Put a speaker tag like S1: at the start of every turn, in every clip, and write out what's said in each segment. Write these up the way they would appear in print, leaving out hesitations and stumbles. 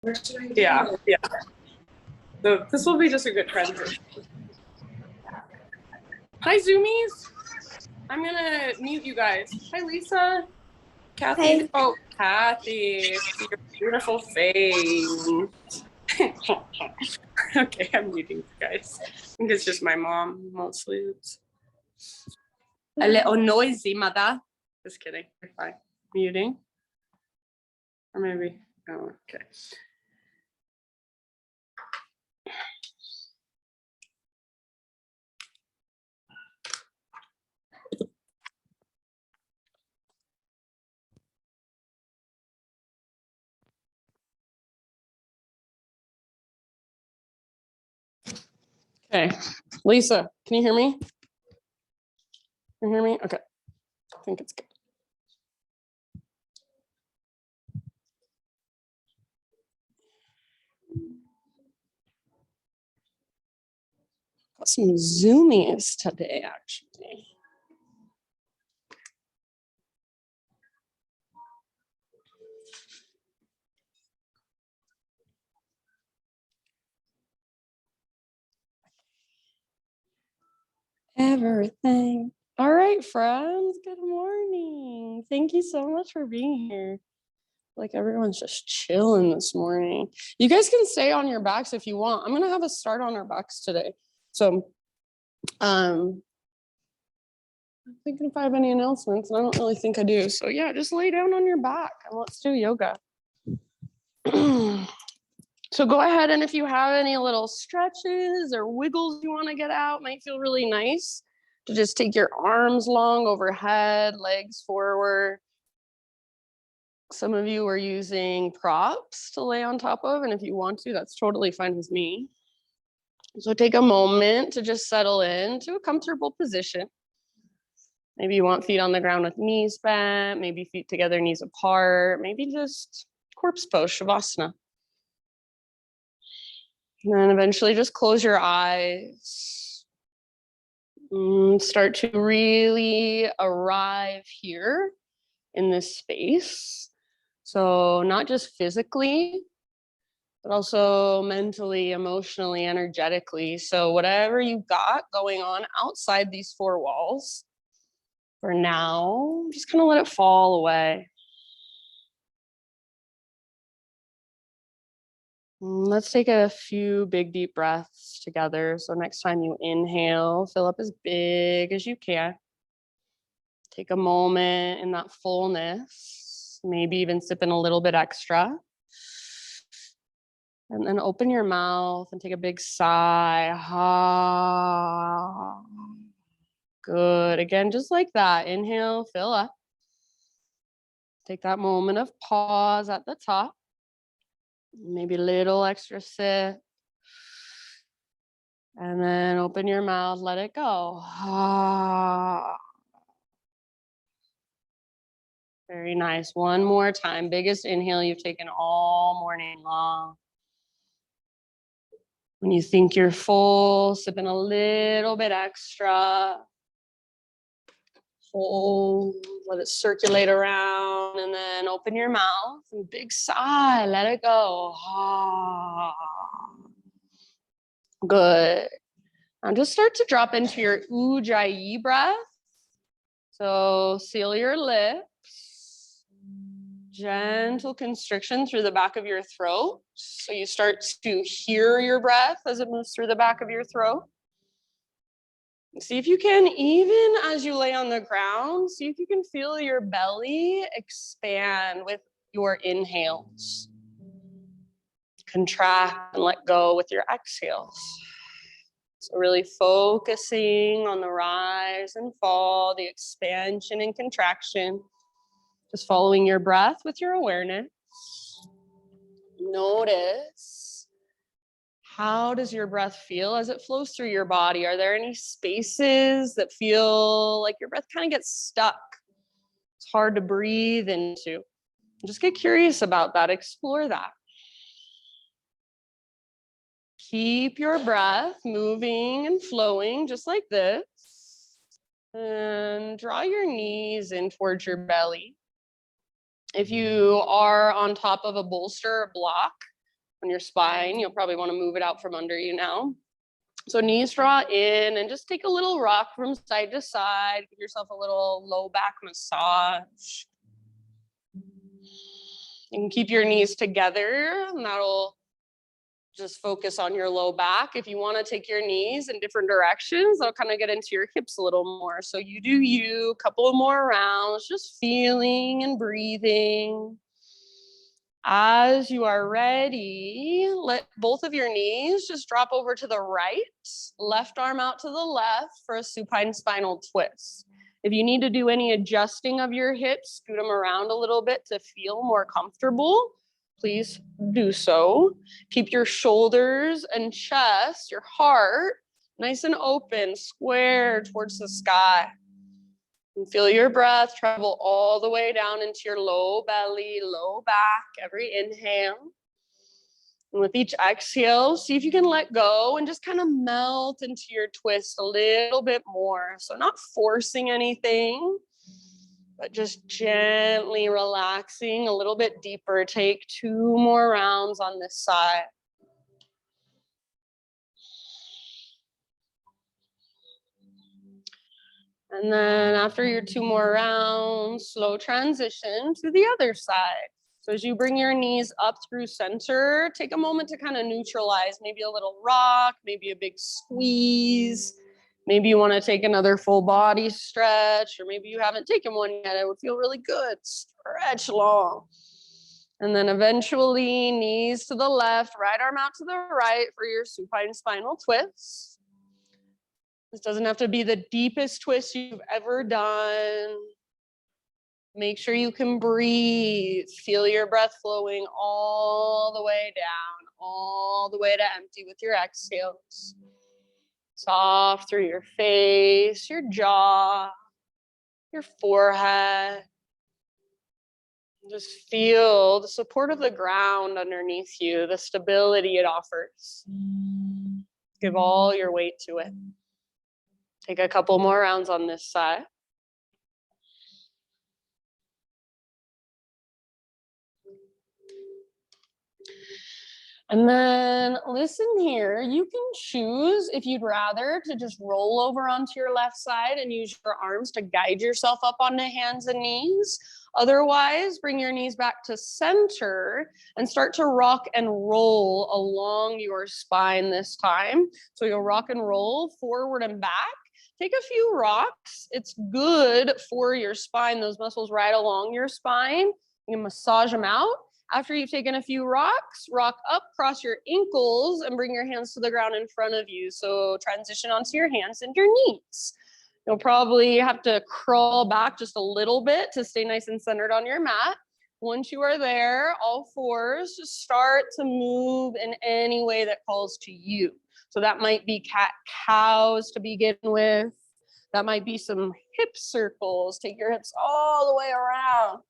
S1: Yeah, yeah. So this will be just a good transition. Hi, Zoomies. I'm gonna mute you guys. Hi, Lisa. Kathy.
S2: Hey.
S1: Oh, Kathy. See your beautiful face. Okay, I'm muting you guys. I think it's just my mom mostly. It's a little noisy, mother. Just kidding. Fine. Muting. Or maybe. Oh, okay. Okay. Lisa, can you hear me? Can you hear me? Okay. I think it's good. Got some zoomies today, actually. Everything. All right, friends. Good morning. Thank you so much for being here. Like everyone's just chilling this morning. You guys can stay on your backs if you want. I'm gonna have us start on our backs today. So I'm thinking if I have any announcements, and I don't really think I do. So yeah, just lay down on your back and let's do yoga. So go ahead, and if you have any little stretches or wiggles you want to get out, might feel really nice to just take your arms long overhead, legs forward. Some of you are using props to lay on top of, and if you want to, that's totally fine with me. So take a moment to just settle into a comfortable position. Maybe you want feet on the ground with knees bent, maybe feet together, knees apart, maybe just corpse pose, Shavasana. And then eventually just close your eyes. Start to really arrive here in this space. So not just physically, but also mentally, emotionally, energetically. So whatever you've got going on outside these four walls, for now, just kind of let it fall away. Let's take a few big deep breaths together. So next time you inhale, fill up as big as you can. Take a moment in that fullness, maybe even sip in a little bit extra. And then open your mouth and take a big sigh. Ah. Good. Again, just like that. Inhale, fill up. Take that moment of pause at the top. Maybe a little extra sip. And then open your mouth, let it go. Ah. Very nice. One more time. Biggest inhale you've taken all morning long. When you think you're full, sip in a little bit extra. Hold, let it circulate around, and then open your mouth and big sigh, let it go. Ah. Good. Now just start to drop into your Ujjayi breath. So seal your lips. Gentle constriction through the back of your throat. So you start to hear your breath as it moves through the back of your throat. See if you can, even as you lay on the ground, see if you can feel your belly expand with your inhales. Contract and let go with your exhales. So really focusing on the rise and fall, the expansion and contraction. Just following your breath with your awareness. Notice, how does your breath feel as it flows through your body? Are there any spaces that feel like your breath kind of gets stuck? It's hard to breathe into. Just get curious about that. Explore that. Keep your breath moving and flowing just like this. And draw your knees in towards your belly. If you are on top of a bolster or block, on your spine. You'll probably want to move it out from under you now. So knees draw in and just take a little rock from side to side. Give yourself a little low back massage. You can keep your knees together, and that'll just focus on your low back. If you want to take your knees in different directions, that'll kind of get into your hips a little more. So you do you, a couple more rounds, just feeling and breathing. As you are ready, let both of your knees just drop over to the right, left arm out to the left for a supine spinal twist. If you need to do any adjusting of your hips, scoot them around a little bit to feel more comfortable, please do so. Keep your shoulders and chest, your heart, nice and open, square towards the sky. And feel your breath travel all the way down into your low belly, low back, every inhale. And with each exhale, see if you can let go and just kind of melt into your twist a little bit more. So not forcing anything, but just gently relaxing a little bit deeper. Take 2 more rounds on this side. And then after your 2 more rounds, slow transition to the other side. So as you bring your knees up through center, take a moment to kind of neutralize, maybe a little rock, maybe a big squeeze. Maybe you want to take another full body stretch, or maybe you haven't taken one yet. It would feel really good. Stretch long. And then eventually knees to the left, right arm out to the right for your supine spinal twist. This doesn't have to be the deepest twist you've ever done. Make sure you can breathe. Feel your breath flowing all the way down, all the way to empty with your exhales. Soft through your face, your jaw, your forehead. Just feel the support of the ground underneath you, the stability it offers. Give all your weight to it. Take a couple more rounds on this side. And then listen here, you can choose if you'd rather to just roll over onto your left side and use your arms to guide yourself up onto hands and knees. Otherwise, bring your knees back to center and start to rock and roll along your spine this time. So you'll rock and roll forward and back. Take a few rocks. It's good for your spine, those muscles right along your spine. You can massage them out. After you've taken a few rocks, rock up, cross your ankles, and bring your hands to the ground in front of you. So transition onto your hands and your knees. You'll probably have to crawl back just a little bit to stay nice and centered on your mat. Once you are there, all fours, just start to move in any way that calls to you. So that might be cat-cows to begin with. That might be some hip circles. Take your hips all the way around.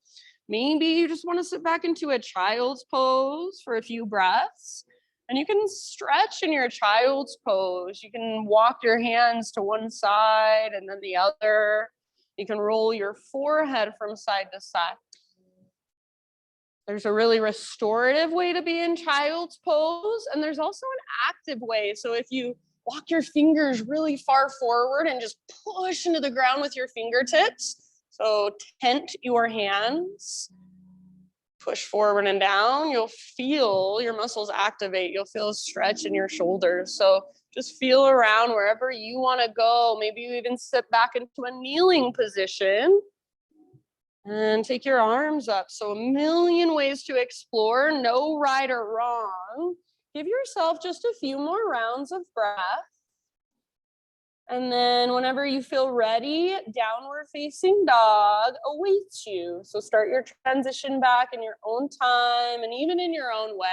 S1: Maybe you just want to sit back into a child's pose for a few breaths. And you can stretch in your child's pose. You can walk your hands to one side and then the other. You can roll your forehead from side to side. There's a really restorative way to be in child's pose, and there's also an active way. So if you walk your fingers really far forward and just push into the ground with your fingertips, so tent your hands, push forward and down, you'll feel your muscles activate. You'll feel a stretch in your shoulders. So just feel around wherever you want to go. Maybe you even sit back into a kneeling position and take your arms up. So a million ways to explore, no right or wrong. Give yourself just a few more rounds of breath. And then whenever you feel ready, downward facing dog awaits you. So start your transition back in your own time and even in your own way.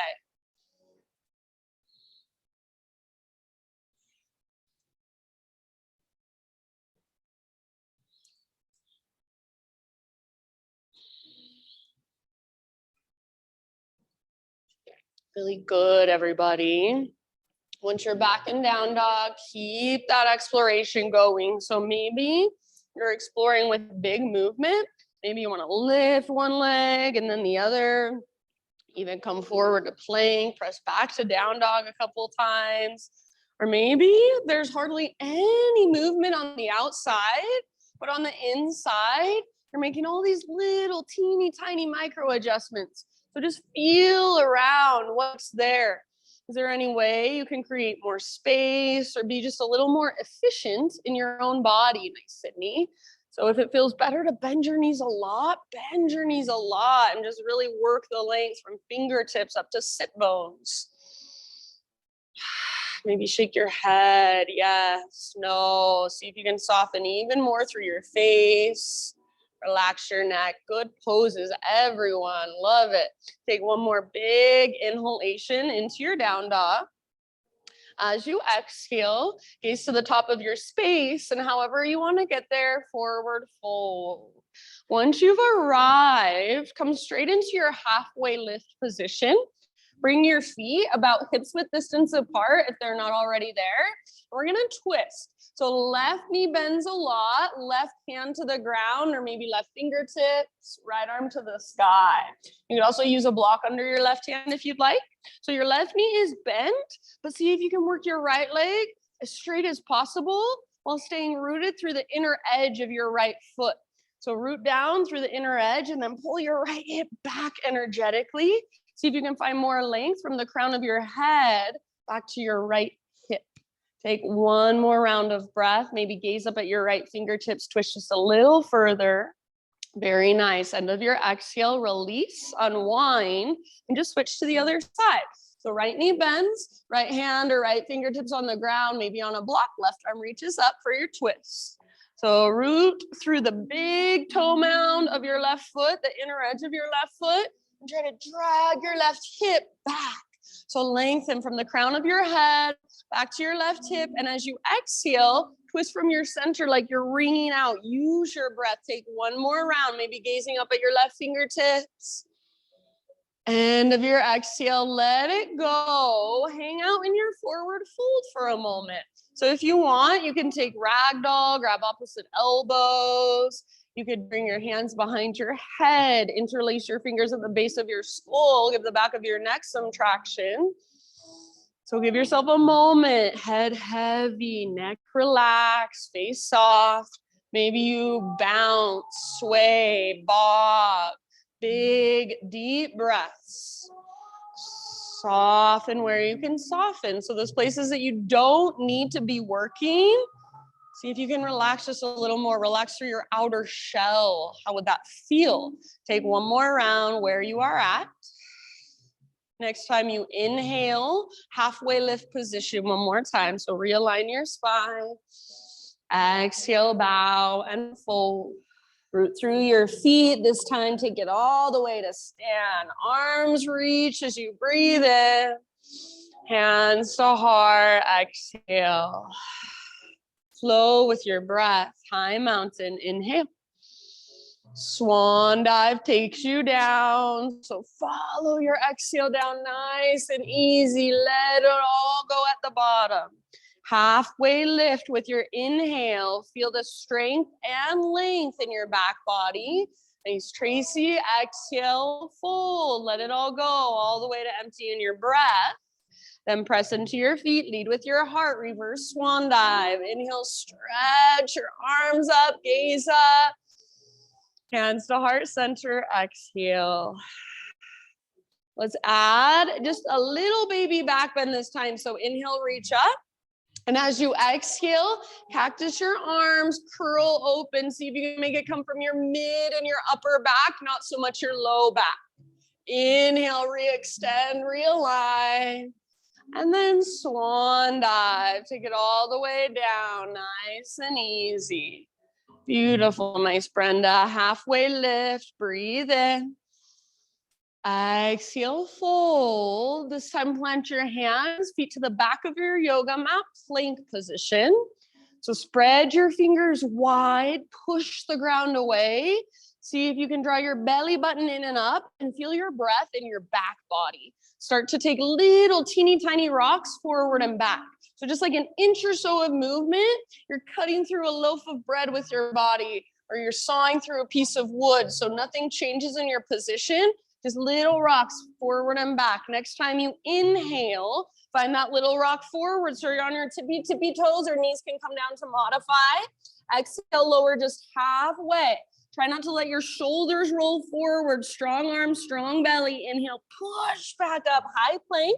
S1: Really good, everybody. Once you're back in down dog, keep that exploration going. So maybe you're exploring with big movement. Maybe you want to lift one leg and then the other. Even come forward to plank, press back to down dog a couple times. Or maybe there's hardly any movement on the outside, but on the inside, you're making all these little teeny tiny micro adjustments. So just feel around what's there. Is there any way you can create more space or be just a little more efficient in your own body? Nice, Sydney. So if it feels better to bend your knees a lot, bend your knees a lot and just really work the length from fingertips up to sit bones. Maybe shake your head. Yes, no. See if you can soften even more through your face. Relax your neck. Good poses, everyone. Love it. Take one more big inhalation into your down dog. As you exhale, gaze to the top of your space, and however you want to get there, forward fold. Once you've arrived, come straight into your halfway lift position. Bring your feet about hips width distance apart if they're not already there. We're gonna twist. So left knee bends a lot, left hand to the ground, or maybe left fingertips, right arm to the sky. You could also use a block under your left hand if you'd like. So your left knee is bent, but see if you can work your right leg as straight as possible while staying rooted through the inner edge of your right foot. So root down through the inner edge and then pull your right hip back energetically. See if you can find more length from the crown of your head back to your right hip. Take one more round of breath. Maybe gaze up at your right fingertips, twist just a little further. Very nice. End of your exhale, release, unwind, and just switch to the other side. So right knee bends, right hand or right fingertips on the ground, maybe on a block, left arm reaches up for your twist. So root through the big toe mound of your left foot, the inner edge of your left foot, and try to drag your left hip back. So lengthen from the crown of your head back to your left hip. And as you exhale, twist from your center like you're wringing out. Use your breath. Take one more round, maybe gazing up at your left fingertips. End of your exhale, let it go. Hang out in your forward fold for a moment. So if you want, you can take ragdoll, grab opposite elbows. You could bring your hands behind your head, interlace your fingers at the base of your skull, give the back of your neck some traction. So give yourself a moment, head heavy, neck relaxed, face soft. Maybe you bounce, sway, bob, big, deep breaths. Soften where you can soften. So those places that you don't need to be working, see if you can relax just a little more. Relax through your outer shell. How would that feel? Take one more round where you are at. Next time you inhale, halfway lift position one more time. So realign your spine. Exhale, bow and fold. Root through your feet. This time, take it all the way to stand. Arms reach as you breathe in. Hands to heart. Exhale. Flow with your breath. High mountain. Inhale. Swan dive takes you down. So follow your exhale down nice and easy. Let it all go at the bottom. Halfway lift with your inhale. Feel the strength and length in your back body. Nice, Tracy. Exhale, fold. Let it all go all the way to empty in your breath. Then press into your feet. Lead with your heart. Reverse swan dive. Inhale, stretch your arms up. Gaze up. Hands to heart center. Exhale. Let's add just a little baby back bend this time. So inhale, reach up. And as you exhale, cactus your arms, curl open. See if you can make it come from your mid and your upper back, not so much your low back. Inhale, re-extend, realign. And then swan dive. Take it all the way down, nice and easy. Beautiful, nice, Brenda. Halfway lift, breathe in. Exhale, fold. This time, plant your hands, feet to the back of your yoga mat, plank position. So spread your fingers wide, push the ground away. See if you can draw your belly button in and up and feel your breath in your back body. Start to take little teeny tiny rocks forward and back. So just like an inch or so of movement, you're cutting through a loaf of bread with your body, or you're sawing through a piece of wood. So nothing changes in your position. Just little rocks forward and back. Next time you inhale, find that little rock forward so you're on your tippy toes, or knees can come down to modify. Exhale, lower just halfway. Try not to let your shoulders roll forward. Strong arms, strong belly. Inhale, push back up, high plank.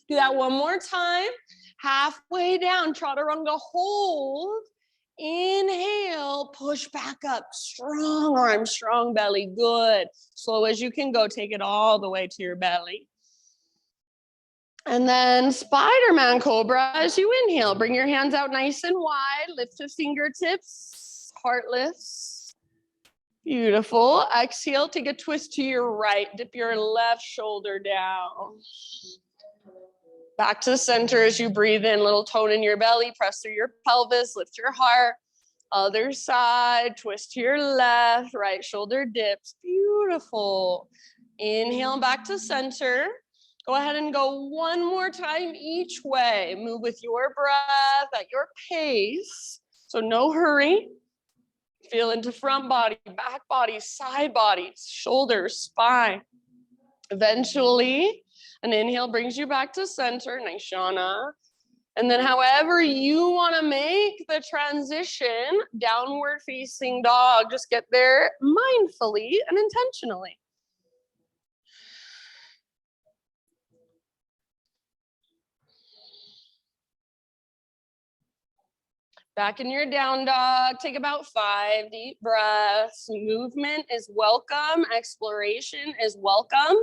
S1: Do that one more time. Halfway down, chaturanga, hold. Inhale, push back up. Strong arms, strong belly. Good. Slow as you can go. Take it all the way to your belly. And then Spider-Man Cobra as you inhale. Bring your hands out nice and wide. Lift to fingertips. Heart lifts. Beautiful. Exhale, take a twist to your right. Dip your left shoulder down. Back to the center as you breathe in. Little tone in your belly. Press through your pelvis. Lift your heart. Other side. Twist to your left. Right shoulder dips. Beautiful. Inhale back to center. Go ahead and go one more time each way. Move with your breath at your pace. So no hurry. Feel into front body, back body, side bodies, shoulders, spine. Eventually, an inhale brings you back to center, nice Shana. And then however you want to make the transition, downward facing dog, just get there mindfully and intentionally. Back in your down dog, take about 5 deep breaths. Movement is welcome. Exploration is welcome.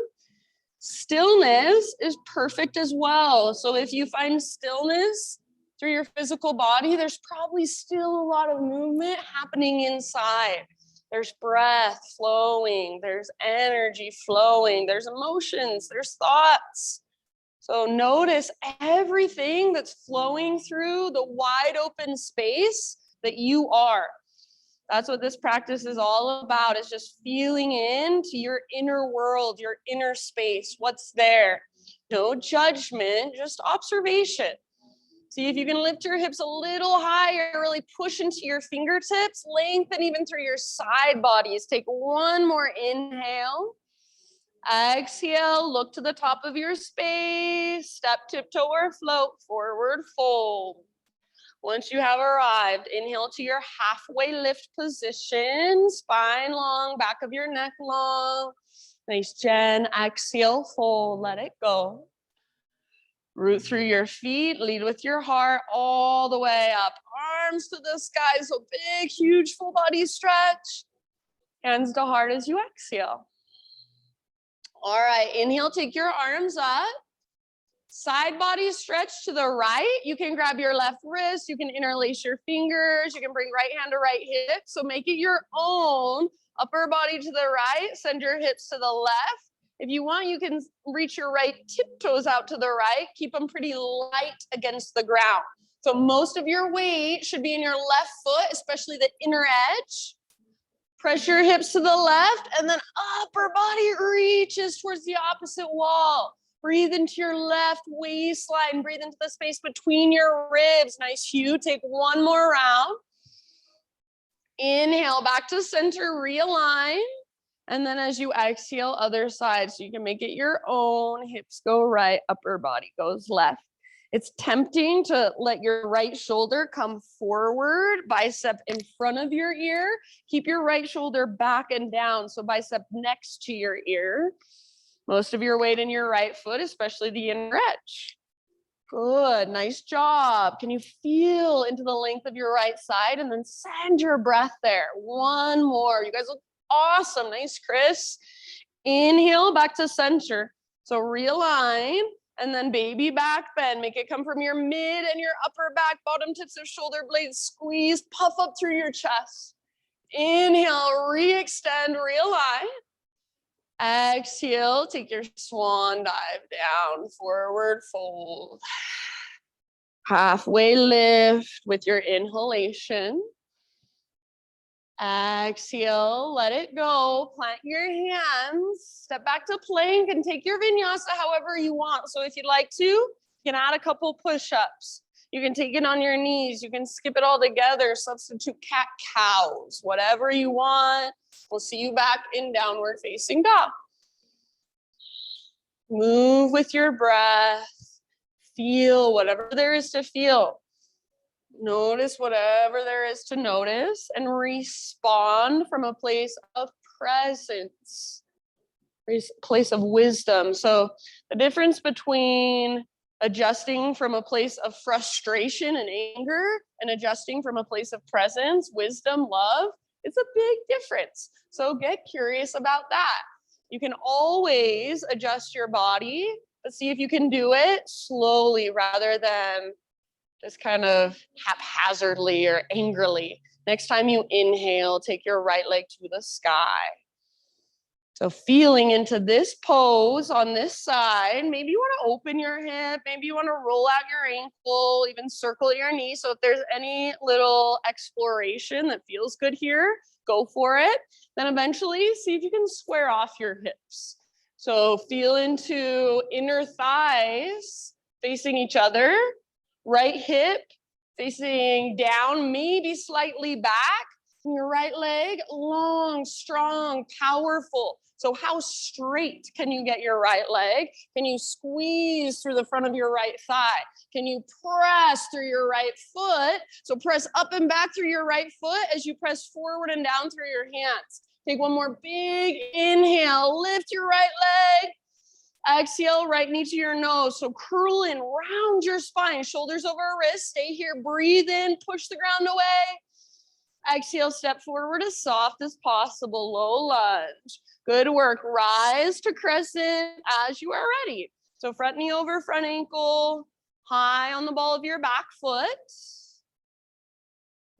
S1: Stillness is perfect as well. So if you find stillness through your physical body, there's probably still a lot of movement happening inside. There's breath flowing, there's energy flowing, there's emotions, there's thoughts. So notice everything that's flowing through the wide open space that you are. That's what this practice is all about, is just feeling into your inner world, your inner space, what's there. No judgment, just observation. See if you can lift your hips a little higher, really push into your fingertips, lengthen even through your side bodies. Take one more inhale. Exhale, look to the top of your space, step, tiptoe, or float, forward fold. Once you have arrived, inhale to your halfway lift position, spine long, back of your neck long. Nice, Jen. Exhale, fold, let it go. Root through your feet, lead with your heart all the way up. Arms to the sky, so big, huge, full body stretch. Hands to heart as you exhale. All right, inhale, take your arms up. Side body stretch to the right. You can grab your left wrist. You can interlace your fingers. You can bring right hand to right hip. So make it your own. Upper body to the right. Send your hips to the left. If you want, you can reach your right tiptoes out to the right. Keep them pretty light against the ground. So most of your weight should be in your left foot, especially the inner edge. Press your hips to the left, and then upper body reaches towards the opposite wall. Breathe into your left waistline. Breathe into the space between your ribs. Nice, Hugh. Take one more round. Inhale, back to center, realign. And then as you exhale, other side. So you can make it your own. Hips go right, upper body goes left. It's tempting to let your right shoulder come forward, bicep in front of your ear. Keep your right shoulder back and down, so bicep next to your ear. Most of your weight in your right foot, especially the inner edge. Good, nice job. Can you feel into the length of your right side, and then send your breath there. One more. You guys look awesome. Nice, Chris. Inhale, back to center. So realign. And then baby back bend. Make it come from your mid and your upper back, bottom tips of shoulder blades. Squeeze, puff up through your chest. Inhale, re-extend, realign. Exhale, take your swan dive down, forward fold. Halfway lift with your inhalation. Exhale, let it go. Plant your hands, step back to plank, and take your vinyasa however you want. So if you'd like to, you can add a couple push-ups. You can take it on your knees. You can skip it all together, substitute cat-cows, whatever you want. We'll see you back in downward facing dog. Move with your breath. Feel whatever there is to feel. Notice whatever there is to notice and respond from a place of presence, place of wisdom. So the difference between adjusting from a place of frustration and anger and adjusting from a place of presence, wisdom, love, it's a big difference. So get curious about that. You can always adjust your body, but see if you can do it slowly rather than just kind of haphazardly or angrily. Next time you inhale, take your right leg to the sky. So feeling into this pose on this side, maybe you want to open your hip, maybe you want to roll out your ankle, even circle your knee. So if there's any little exploration that feels good here, go for it. Then eventually see if you can square off your hips. So feel into inner thighs facing each other, right hip facing down, maybe slightly back. Your right leg, long, strong, powerful. So how straight can you get your right leg? Can you squeeze through the front of your right thigh? Can you press through your right foot? So press up and back through your right foot as you press forward and down through your hands. Take one more big inhale, lift your right leg. Exhale, right knee to your nose. So curl in, round your spine, shoulders over wrist. Stay here, breathe in, push the ground away. Exhale, step forward as soft as possible, low lunge. Good work. Rise to crescent as you are ready. So front knee over front ankle, high on the ball of your back foot.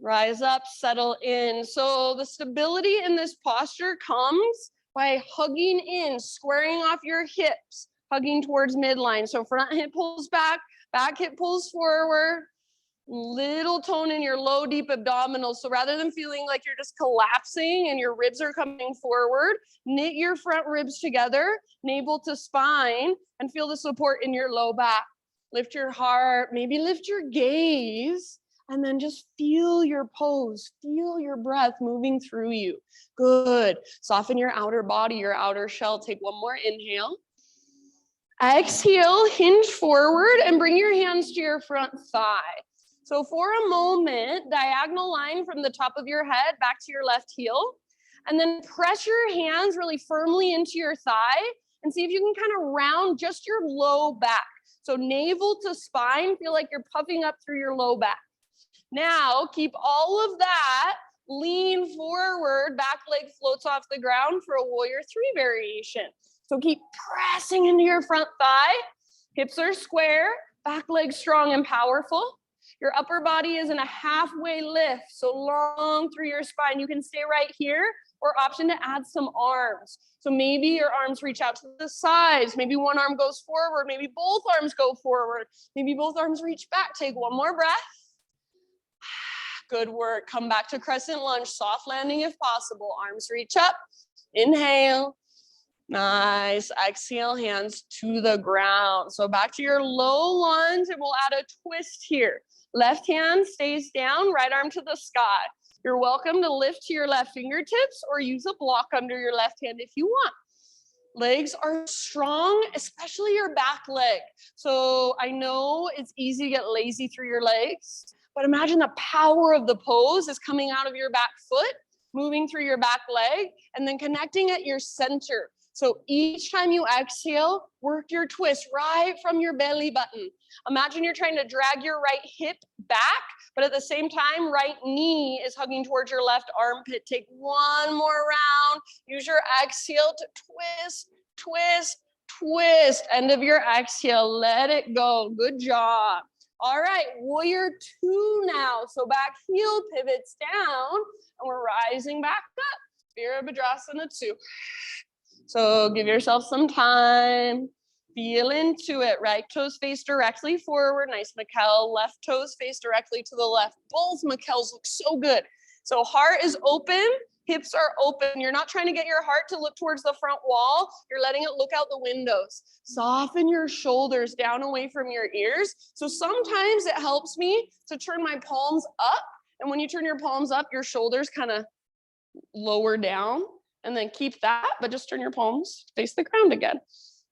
S1: Rise up, settle in. So the stability in this posture comes by hugging in, squaring off your hips, hugging towards midline. So front hip pulls back hip pulls forward. Little tone in your low, deep abdominals. So rather than feeling like you're just collapsing and your ribs are coming forward, knit your front ribs together, navel to spine, and feel the support in your low back. Lift your heart, maybe lift your gaze, and then just feel your pose, feel your breath moving through you. Good. Soften your outer body, your outer shell. Take one more inhale. Exhale, hinge forward and bring your hands to your front thigh. So for a moment, diagonal line from the top of your head back to your left heel, and then press your hands really firmly into your thigh and see if you can kind of round just your low back. So navel to spine, feel like you're puffing up through your low back. Now keep all of that, lean forward, back leg floats off the ground for a warrior three variation. So keep pressing into your front thigh, hips are square, back leg strong and powerful. Your upper body is in a halfway lift, so long through your spine. You can stay right here, or option to add some arms. So maybe your arms reach out to the sides. Maybe one arm goes forward. Maybe both arms go forward. Maybe both arms reach back. Take one more breath. Good work. Come back to crescent lunge, soft landing if possible. Arms reach up. Inhale. Nice. Exhale, hands to the ground. So back to your low lunge, and we'll add a twist here. Left hand stays down, right arm to the sky. You're welcome to lift to your left fingertips or use a block under your left hand if you want. Legs are strong, especially your back leg. So I know it's easy to get lazy through your legs, but imagine the power of the pose is coming out of your back foot, moving through your back leg, and then connecting at your center. So each time you exhale, work your twist right from your belly button. Imagine you're trying to drag your right hip back, but at the same time, right knee is hugging towards your left armpit. Take one more round. Use your exhale to twist, twist, twist. End of your exhale, let it go. Good job. All right, warrior two now. So back heel pivots down, and we're rising back up. Virabhadrasana 2. So give yourself some time, feel into it. Right toes face directly forward, nice Mikkel. Left toes face directly to the left. Both Mikkels look so good. So heart is open, hips are open. You're not trying to get your heart to look towards the front wall. You're letting it look out the windows. Soften your shoulders down away from your ears. So sometimes it helps me to turn my palms up. And when you turn your palms up, your shoulders kind of lower down. And then keep that, but just turn your palms, face the ground again.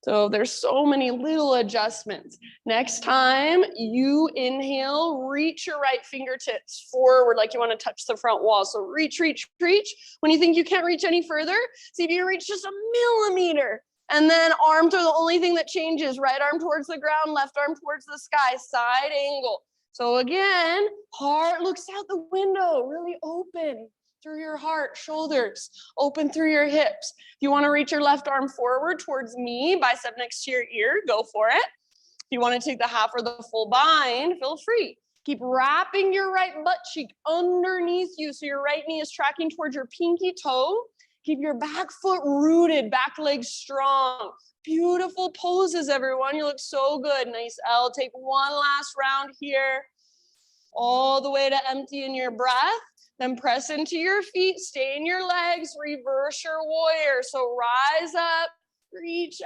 S1: So there's so many little adjustments. Next time you inhale, reach your right fingertips forward like you want to touch the front wall. So reach, reach, reach. When you think you can't reach any further, see if you can reach just a millimeter. And then arms are the only thing that changes. Right arm towards the ground, left arm towards the sky, side angle. So again, heart looks out the window, really open through your heart, shoulders, open through your hips. If you want to reach your left arm forward towards me, bicep next to your ear, go for it. If you want to take the half or the full bind, feel free. Keep wrapping your right butt cheek underneath you so your right knee is tracking towards your pinky toe. Keep your back foot rooted, back leg strong. Beautiful poses, everyone. You look so good. Nice L. Take one last round here. All the way to empty in your breath. Then press into your feet, stay in your legs, reverse your warrior. So rise up, reach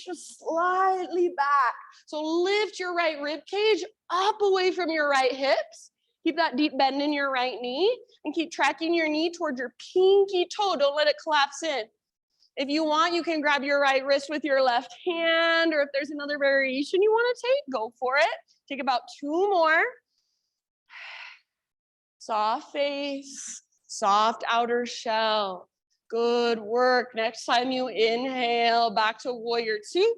S1: just slightly back. So lift your right rib cage up away from your right hips. Keep that deep bend in your right knee and keep tracking your knee towards your pinky toe. Don't let it collapse in. If you want, you can grab your right wrist with your left hand, or if there's another variation you want to take, go for it. Take about 2 more. Soft face, soft outer shell. Good work. Next time you inhale, back to warrior 2.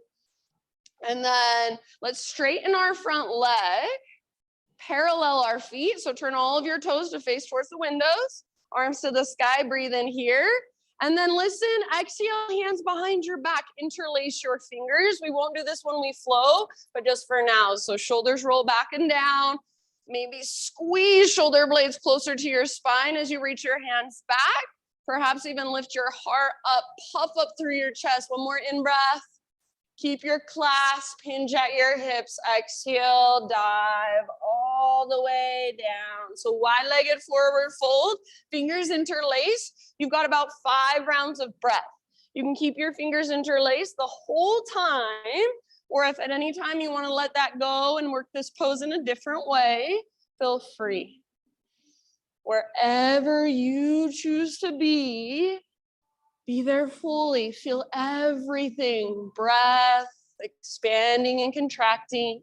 S1: And then let's straighten our front leg, parallel our feet. So turn all of your toes to face towards the windows, arms to the sky, breathe in here. And then listen, exhale, hands behind your back, interlace your fingers. We won't do this when we flow, but just for now. So shoulders roll back and down. Maybe squeeze shoulder blades closer to your spine as you reach your hands back. Perhaps even lift your heart up, puff up through your chest. One more in-breath. Keep your clasp, hinge at your hips. Exhale, dive all the way down. So wide-legged forward fold, fingers interlaced. You've got about 5 rounds of breath. You can keep your fingers interlaced the whole time, or if at any time you want to let that go and work this pose in a different way, feel free. Wherever you choose to be there fully. Feel everything. Breath, expanding and contracting.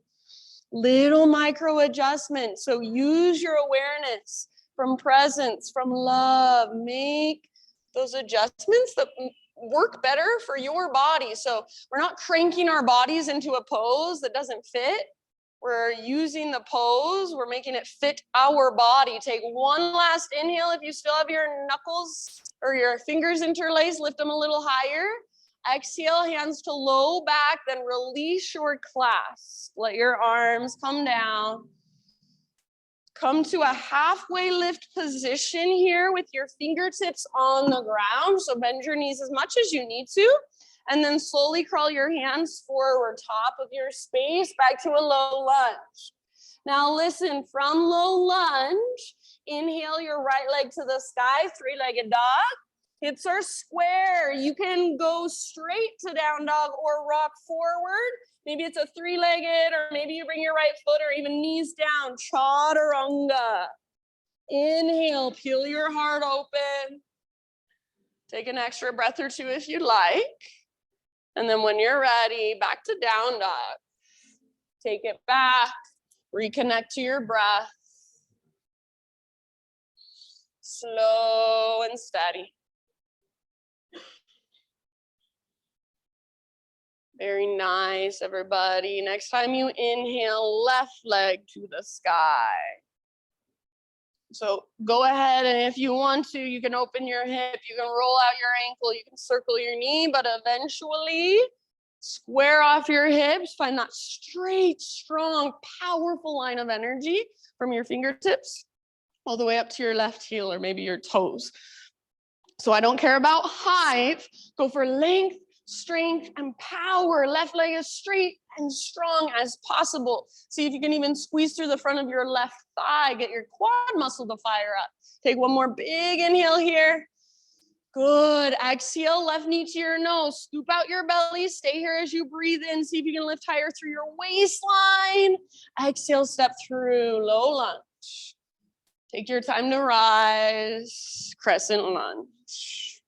S1: Little micro adjustments. So use your awareness from presence, from love. Make those adjustments that work better for your body. So we're not cranking our bodies into a pose that doesn't fit. We're using the pose. We're making it fit our body. Take one last inhale. If you still have your knuckles or your fingers interlaced, lift them a little higher. Exhale, hands to low back, then release your clasp. Let your arms come down. Come to a halfway lift position here with your fingertips on the ground. So bend your knees as much as you need to. And then slowly crawl your hands forward, top of your space, back to a low lunge. Now listen, from low lunge, inhale your right leg to the sky, 3-legged dog. Hips are square. You can go straight to down dog or rock forward. Maybe it's a 3-legged, or maybe you bring your right foot or even knees down, chaturanga. Inhale, peel your heart open. Take an extra breath or 2 if you'd like. And then when you're ready, back to down dog. Take it back, reconnect to your breath. Slow and steady. Very nice, everybody. Next time you inhale, left leg to the sky. So go ahead, and if you want to, you can open your hip, you can roll out your ankle, you can circle your knee, but eventually square off your hips, find that straight, strong, powerful line of energy from your fingertips all the way up to your left heel or maybe your toes. So I don't care about height, go for length, strength, and power. Left leg as straight and strong as possible. See if you can even squeeze through the front of your left thigh, get your quad muscle to fire up. Take one more big inhale here. Good. Exhale, left knee to your nose. Scoop out your belly. Stay here as you breathe in. See if you can lift higher through your waistline. Exhale, step through low lunge. Take your time to rise. Crescent lunge.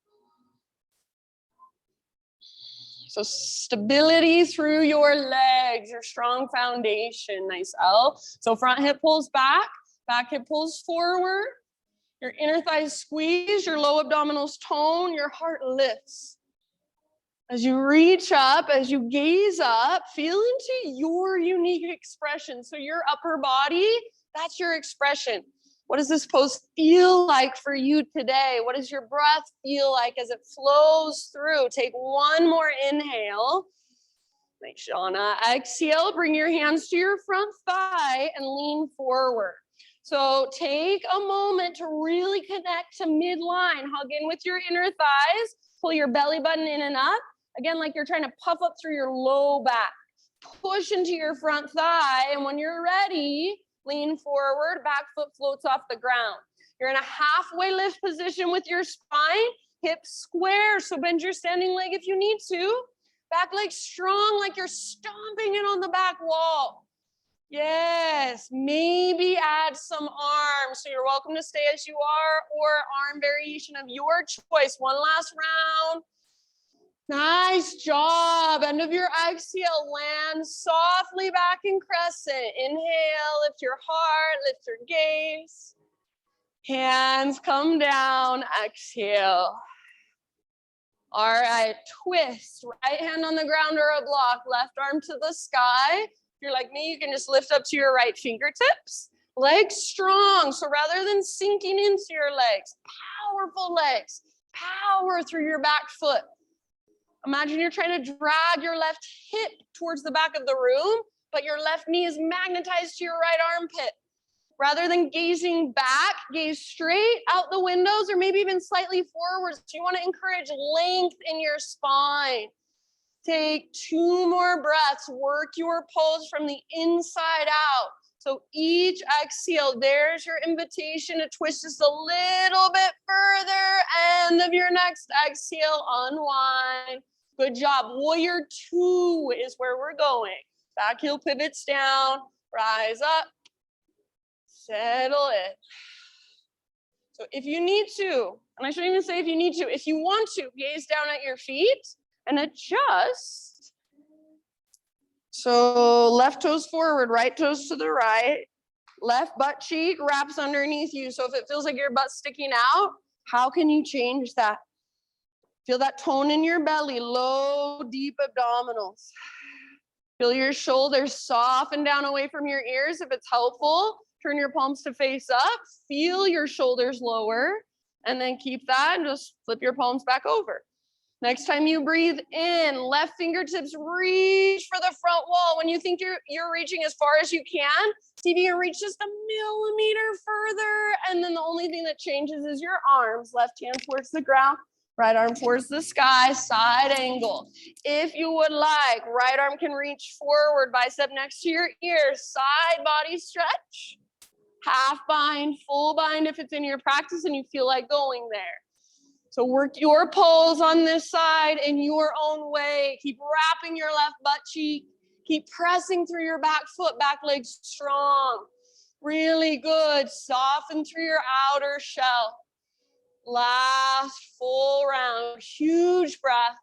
S1: So stability through your legs, your strong foundation. Nice L. So front hip pulls back hip pulls forward. Your inner thighs squeeze, your low abdominals tone, your heart lifts. As you reach up, as you gaze up, feel into your unique expression. So your upper body, that's your expression. What does this pose feel like for you today? What does your breath feel like as it flows through? Take one more inhale. Nice, Shauna. Exhale, bring your hands to your front thigh and lean forward. So take a moment to really connect to midline. Hug in with your inner thighs. Pull your belly button in and up. Again, like you're trying to puff up through your low back. Push into your front thigh. And when you're ready, lean forward. Back foot floats off the ground. You're in a halfway lift position with your spine. Hips square. So bend your standing leg if you need to. Back leg strong, like you're stomping it on the back wall. Yes, maybe add some arms. So you're welcome to stay as you are, or arm variation of your choice. One last round. Nice job. End of your exhale, land softly back in crescent. Inhale, lift your heart, lift your gaze. Hands come down, exhale. All right, twist. Right hand on the ground or a block, left arm to the sky. If you're like me, you can just lift up to your right fingertips. Legs strong. So rather than sinking into your legs, powerful legs, power through your back foot. Imagine you're trying to drag your left hip towards the back of the room, but your left knee is magnetized to your right armpit. Rather than gazing back, gaze straight out the windows or maybe even slightly forward. So you want to encourage length in your spine. Take 2 more breaths. Work your pose from the inside out. So each exhale, there's your invitation to twist just a little bit further. End of your next exhale, unwind. Good job. Warrior 2 is where we're going. Back heel pivots down, rise up, settle it. So if you need to, and I shouldn't even say if you need to, if you want to, gaze down at your feet and adjust. So left toes forward, right toes to the right. Left butt cheek wraps underneath you. So if it feels like your butt's sticking out, how can you change that? Feel that tone in your belly, low, deep abdominals. Feel your shoulders soften down away from your ears if it's helpful. Turn your palms to face up. Feel your shoulders lower. And then keep that and just flip your palms back over. Next time you breathe in, left fingertips reach for the front wall. When you think you're reaching as far as you can, see if you can reach just a millimeter further. And then the only thing that changes is your arms. Left hand towards the ground. Right arm towards the sky, side angle. If you would like, right arm can reach forward, bicep next to your ear, side body stretch. Half bind, full bind if it's in your practice and you feel like going there. So work your pose on this side in your own way. Keep wrapping your left butt cheek. Keep pressing through your back foot, back leg strong. Really good. Soften through your outer shell. Last full round, huge breath.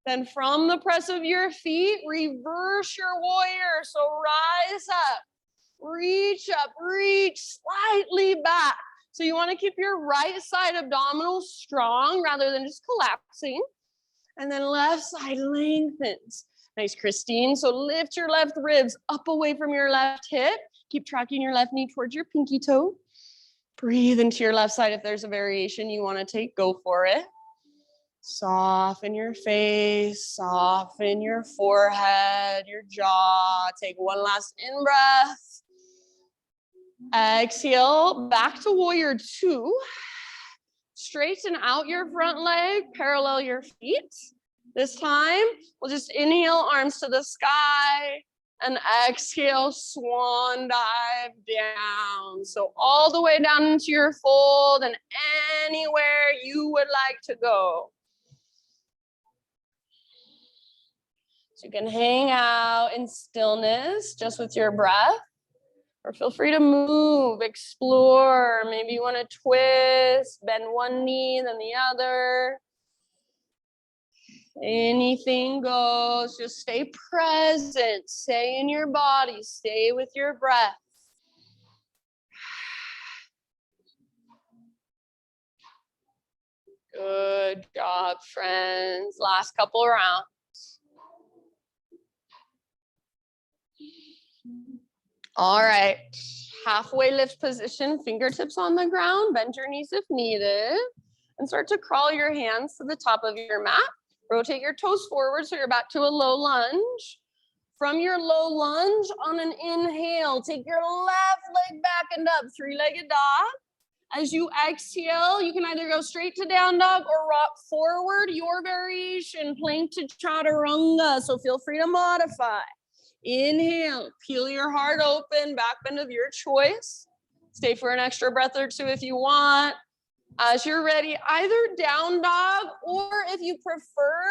S1: Then from the press of your feet, reverse your warrior. So rise up, reach, slightly back. So you want to keep your right side abdominals strong rather than just collapsing. And then left side lengthens. Nice, Christine. So lift your left ribs up away from your left hip. Keep tracking your left knee towards your pinky toe. Breathe into your left side. If there's a variation you want to take, go for it. Soften your face, soften your forehead, your jaw. Take one last in-breath. Exhale, back to warrior 2. Straighten out your front leg, parallel your feet. This time, we'll just inhale, arms to the sky. And exhale, swan dive down. So all the way down into your fold and anywhere you would like to go. So you can hang out in stillness just with your breath, or feel free to move, explore. Maybe you want to twist, bend one knee, then the other. Anything goes. Just stay present. Stay in your body. Stay with your breath. Good job, friends. Last couple rounds. All right. Halfway lift position, fingertips on the ground, bend your knees if needed, and start to crawl your hands to the top of your mat. Rotate your toes forward so you're back to a low lunge. From your low lunge, on an inhale, take your left leg back and up, three-legged dog. As you exhale, you can either go straight to down dog or rock forward, your variation, plank to chaturanga, so feel free to modify. Inhale, peel your heart open, back bend of your choice. Stay for an extra breath or two if you want. As you're ready, either down dog, or if you prefer,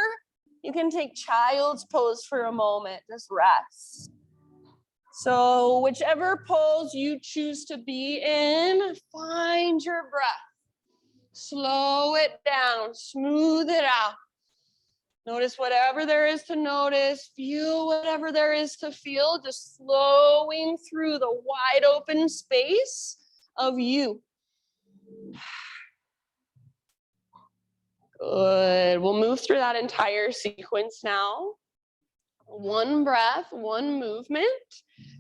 S1: you can take child's pose for a moment, just rest. So whichever pose you choose to be in, find your breath. Slow it down, smooth it out. Notice whatever there is to notice, feel whatever there is to feel, just flowing through the wide open space of you. Good. We'll move through that entire sequence now. One breath, one movement.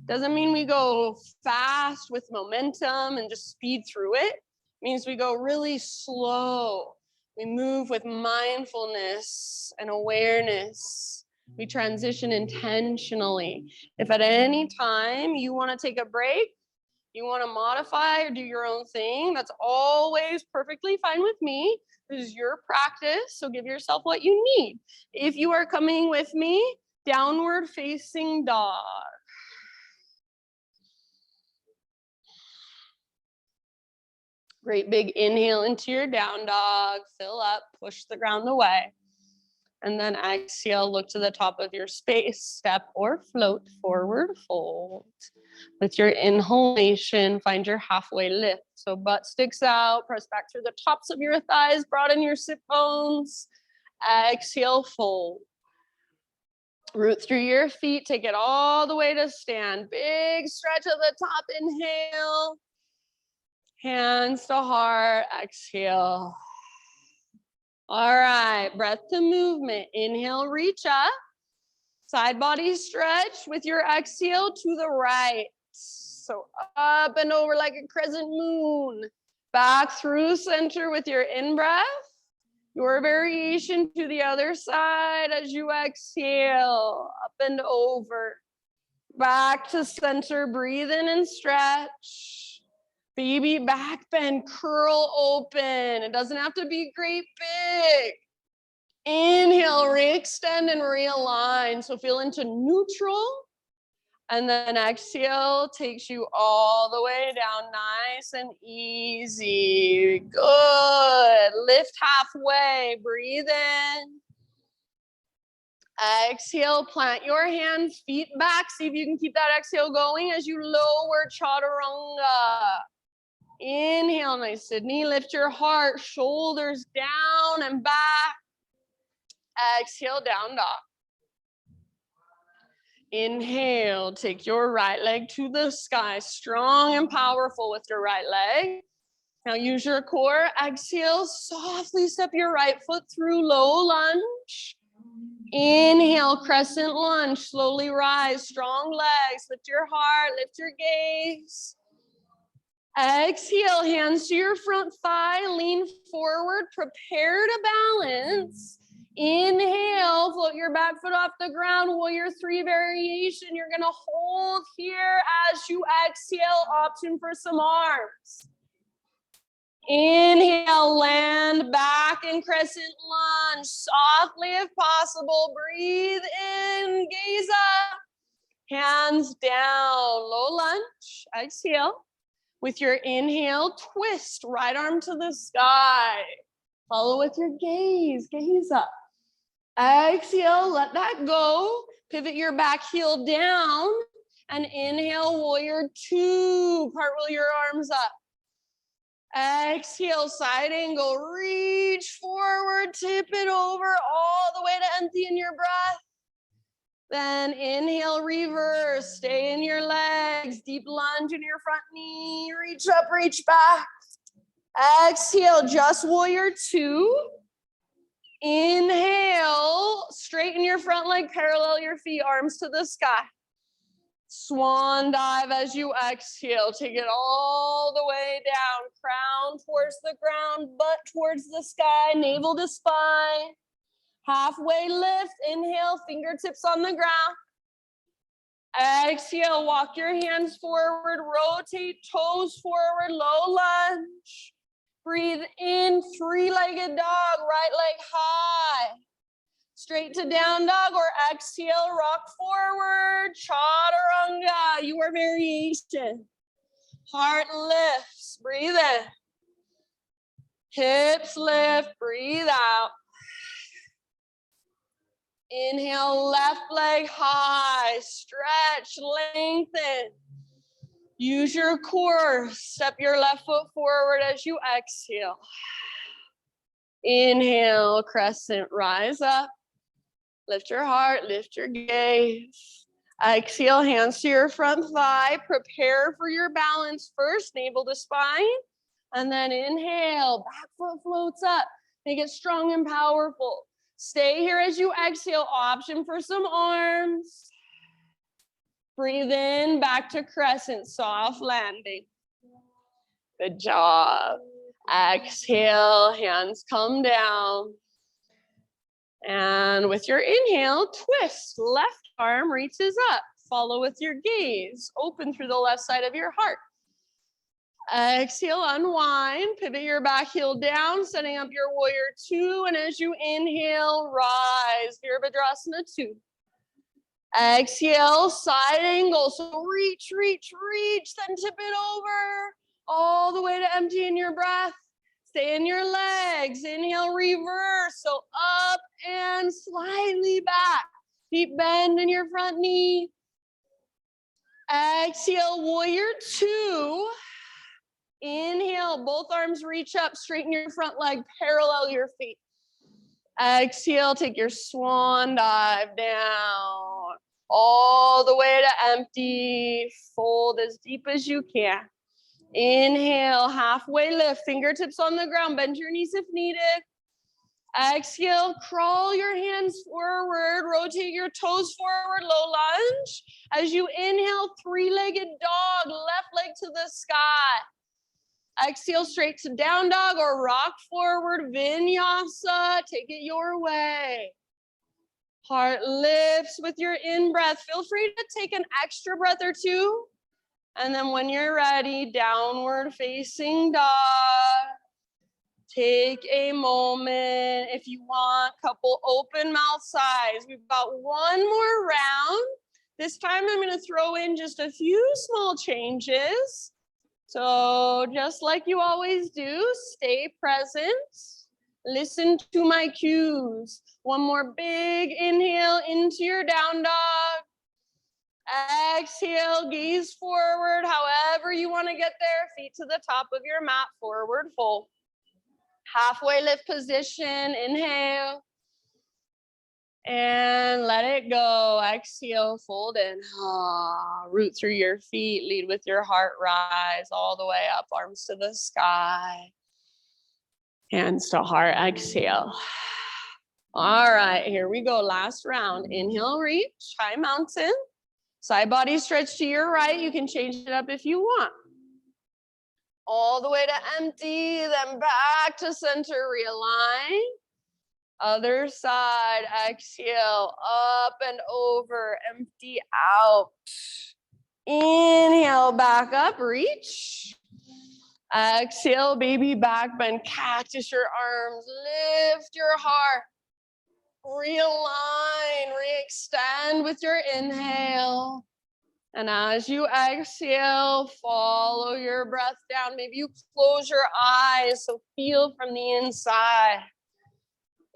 S1: Doesn't mean we go fast with momentum and just speed through it. It means we go really slow. We move with mindfulness and awareness. We transition intentionally. If at any time you want to take a break, you want to modify or do your own thing, that's always perfectly fine with me. This is your practice, so give yourself what you need. If you are coming with me, downward facing dog. Great big inhale into your down dog, fill up, push the ground away. And then exhale, look to the top of your space, step or float, forward fold. With your inhalation, find your halfway lift. So butt sticks out, press back through the tops of your thighs, broaden your sit bones. Exhale, fold. Root through your feet, take it all the way to stand. Big stretch at the top, inhale. Hands to heart, exhale. All right, breath to movement. Inhale, reach up. Side body stretch with your exhale to the right. So up and over like a crescent moon. Back through center with your in-breath. Your variation to the other side as you exhale. Up and over. Back to center, breathe in and stretch. Baby back bend, curl open. It doesn't have to be great big. Inhale, re-extend and realign. So feel into neutral. And then exhale takes you all the way down nice and easy. Good. Lift halfway. Breathe in. Exhale, plant your hands, feet back. See if you can keep that exhale going as you lower chaturanga. Inhale, nice Sydney. Lift your heart, shoulders down and back. Exhale, down dog. Inhale, take your right leg to the sky, strong and powerful with your right leg. Now use your core. Exhale, softly step your right foot through low lunge. Inhale, crescent lunge, slowly rise, strong legs, lift your heart, lift your gaze. Exhale, hands to your front thigh, lean forward, prepare to balance. Inhale, float your back foot off the ground, warrior three variation. You're gonna hold here as you exhale, option for some arms. Inhale, land back in crescent lunge, softly if possible, breathe in, gaze up, hands down, low lunge, exhale. With your inhale, twist, right arm to the sky. Follow with your gaze, gaze up. Exhale, let that go. Pivot your back heel down and inhale, warrior two. Cartwheel your arms up. Exhale, side angle, reach forward, tip it over all the way to empty in your breath. Then inhale, reverse, stay in your legs, deep lunge in your front knee, reach up, reach back. Exhale, just warrior two. Inhale, straighten your front leg, parallel your feet, arms to the sky. Swan dive as you exhale. Take it all the way down. Crown towards the ground, butt towards the sky, navel to spine. Halfway lift. Inhale, fingertips on the ground. Exhale, walk your hands forward, rotate toes forward, low lunge. Breathe in, three-legged dog, right leg high. Straight to down dog or exhale, rock forward, chaturanga, your variation. Heart lifts, breathe in. Hips lift, breathe out. Inhale, left leg high, stretch, lengthen. Use your core, step your left foot forward as you exhale. Inhale, crescent, rise up. Lift your heart, lift your gaze. Exhale, hands to your front thigh. Prepare for your balance first, navel to spine. And then inhale, back foot floats up. Make it strong and powerful. Stay here as you exhale, option for some arms. Breathe in, back to crescent, soft landing. Good job. Exhale, hands come down. And with your inhale, twist. Left arm reaches up. Follow with your gaze. Open through the left side of your heart. Exhale, unwind. Pivot your back heel down, setting up your warrior two. And as you inhale, rise. Virabhadrasana 2. Exhale, side angle. So reach, reach, reach. Then tip it over. All the way to empty in your breath. Stay in your legs. Inhale, reverse. So up and slightly back. Deep bend in your front knee. Exhale, warrior two. Inhale, both arms reach up. Straighten your front leg. Parallel your feet. Exhale, take your swan dive down. All the way to empty. Fold as deep as you can. Inhale, halfway lift, fingertips on the ground, bend your knees if needed. Exhale, crawl your hands forward, rotate your toes forward, low lunge. As you inhale, three-legged dog, left leg to the sky. Exhale, straight to down dog or rock forward, vinyasa, take it your way. Heart lifts with your in-breath. Feel free to take an extra breath or two. And then when you're ready, downward facing dog. Take a moment if you want, couple open mouth sighs. We've got one more round. This time I'm gonna throw in just a few small changes. So just like you always do, stay present. Listen to my cues. One more big inhale into your down dog. Exhale, gaze forward, however you want to get there. Feet to the top of your mat, forward fold. Halfway lift position, inhale. And let it go. Exhale, fold in. Root through your feet, lead with your heart, rise all the way up, arms to the sky. Hands to heart, exhale. All right, here we go. Last round. Inhale, reach, high mountain. Side body stretch to your right. You can change it up if you want. All the way to empty, then back to center, realign. Other side, exhale, up and over, empty out. Inhale, back up, reach. Exhale, baby back bend, cactus your arms, lift your heart. Realign, re-extend with your inhale. And as you exhale, follow your breath down. Maybe you close your eyes, so feel from the inside.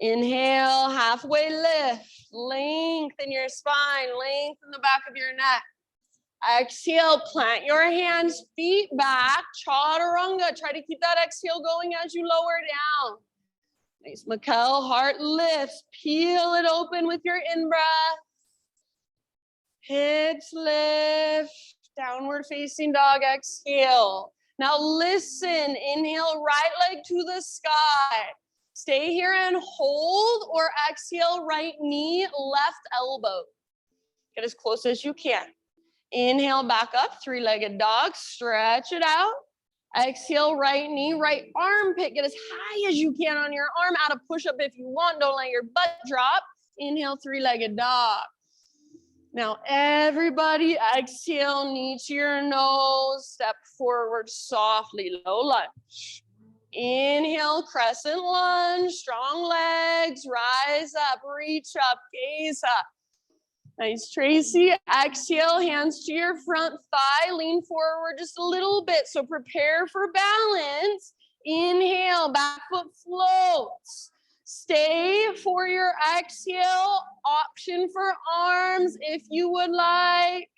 S1: Inhale, halfway lift, lengthen your spine, lengthen the back of your neck. Exhale, plant your hands, feet back, chaturanga. Try to keep that exhale going as you lower down. Nice, Mikkel, heart lifts. Peel it open with your in-breath. Hips lift, downward facing dog, exhale. Now listen, inhale, right leg to the sky. Stay here and hold, or exhale, right knee, left elbow. Get as close as you can. Inhale, back up, three-legged dog, stretch it out. Exhale, right knee, right armpit. Get as high as you can on your arm. Add a push-up if you want. Don't let your butt drop. Inhale, three-legged dog. Now, everybody exhale, knee to your nose. Step forward softly, low lunge. Inhale, crescent lunge. Strong legs. Rise up, reach up, gaze up. Nice, Tracy. Exhale, hands to your front thigh. Lean forward just a little bit. So prepare for balance. Inhale, back foot floats. Stay for your exhale. Option for arms if you would like.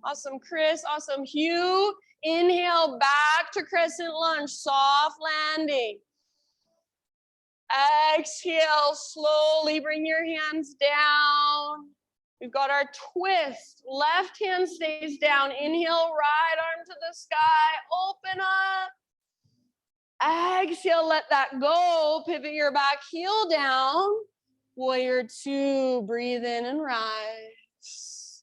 S1: Awesome, Chris. Awesome, Hugh. Inhale, back to crescent lunge. Soft landing. Exhale, slowly bring your hands down. We've got our twist. Left hand stays down. Inhale, right arm to the sky. Open up. Exhale, let that go. Pivot your back heel down. Warrior two. Breathe in and rise.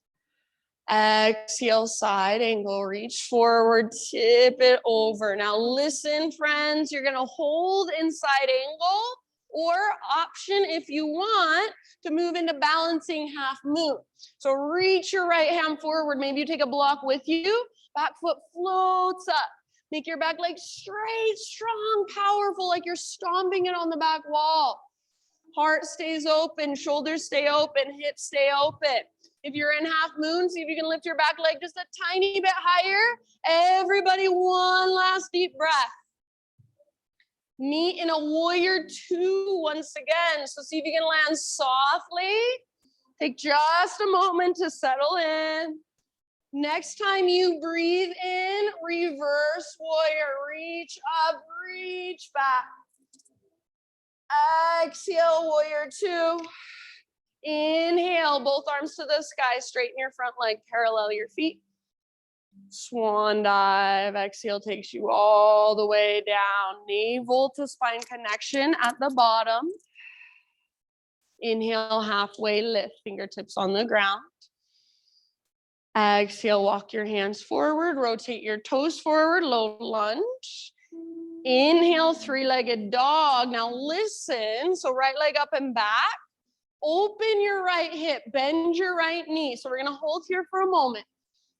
S1: Exhale, side angle. Reach forward. Tip it over. Now listen, friends. You're going to hold in side angle, or option if you want to move into balancing half moon. So reach your right hand forward. Maybe you take a block with you. Back foot floats up. Make your back leg straight, strong, powerful, like you're stomping it on the back wall. Heart stays open, shoulders stay open, hips stay open. If you're in half moon, see if you can lift your back leg just a tiny bit higher. Everybody, one last deep breath. Meet in a warrior two once again. So see if you can land softly. Take just a moment to settle in. Next time you breathe in, reverse warrior. Reach up, reach back. Exhale, warrior two. Inhale, both arms to the sky. Straighten your front leg, parallel your feet. Swan dive. Exhale takes you all the way down. Navel to spine connection at the bottom. Inhale, halfway lift, fingertips on the ground. Exhale, walk your hands forward, rotate your toes forward, low lunge. Inhale, three-legged dog. Now listen, so right leg up and back. Open your right hip, bend your right knee. So we're gonna hold here for a moment.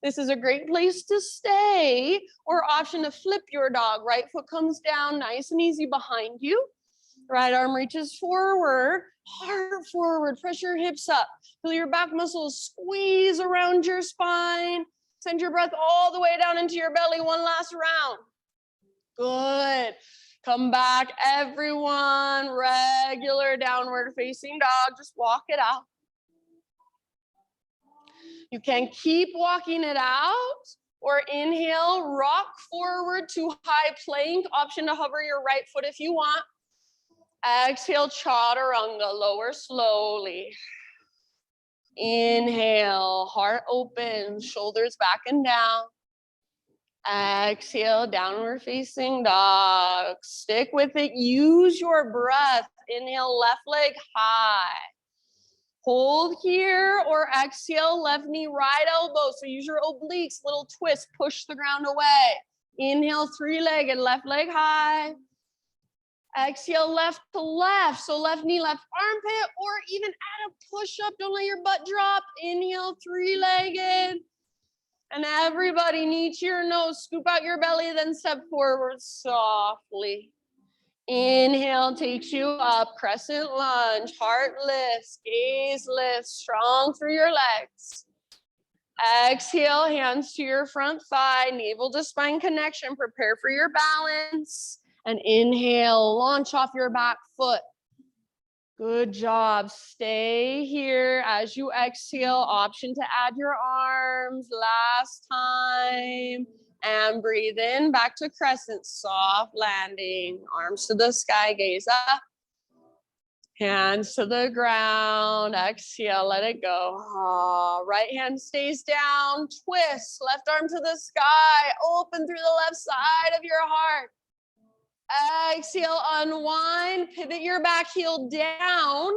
S1: This is a great place to stay, or option to flip your dog. Right foot comes down, nice and easy behind you. Right arm reaches forward, heart forward, press your hips up. Feel your back muscles squeeze around your spine. Send your breath all the way down into your belly. One last round. Good. Come back, everyone. Regular downward facing dog. Just walk it out. You can keep walking it out, or inhale, rock forward to high plank. Option to hover your right foot if you want. Exhale, chaturanga, lower slowly. Inhale, heart open, shoulders back and down. Exhale, downward facing dog. Stick with it, use your breath. Inhale, left leg high. Hold here, or exhale, left knee, right elbow. So use your obliques, little twist, push the ground away. Inhale, three-legged, left leg high. Exhale, left to left. So left knee, left armpit, or even add a push-up. Don't let your butt drop. Inhale, three-legged. And everybody, knee to your nose, scoop out your belly, then step forward softly. Inhale takes you up, crescent lunge, heart lifts, gaze lifts, strong through your legs. Exhale, hands to your front thigh, navel to spine connection, prepare for your balance. And inhale, launch off your back foot. Good job. Stay here as you exhale. Option to add your arms. Last time. And breathe in, back to crescent, soft landing. Arms to the sky, gaze up. Hands to the ground. Exhale, let it go. Right hand stays down. Twist, left arm to the sky. Open through the left side of your heart. Exhale, unwind, pivot your back heel down.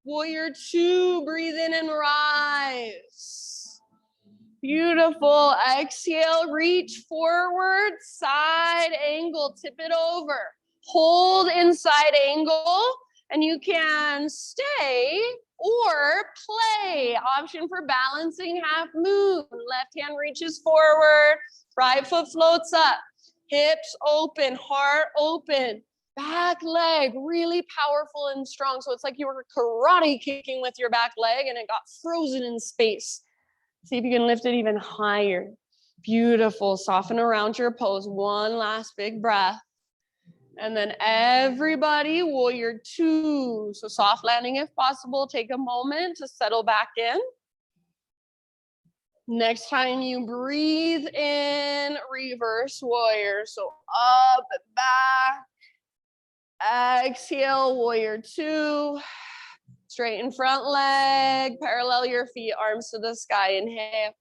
S1: Warrior two, breathe in and rise. Beautiful. Exhale, reach forward, side angle, tip it over. Hold in side angle, and you can stay or play. Option for balancing half moon. Left hand reaches forward, right foot floats up. Hips open, heart open, back leg really powerful and strong. So it's like you were karate kicking with your back leg and it got frozen in space. See if you can lift it even higher. Beautiful. Soften around your pose. One last big breath. And then everybody, warrior two. So soft landing if possible. Take a moment to settle back in. Next time you breathe in, reverse warrior. So up, back. Exhale, warrior two. Straighten front leg. Parallel your feet, arms to the sky. Inhale.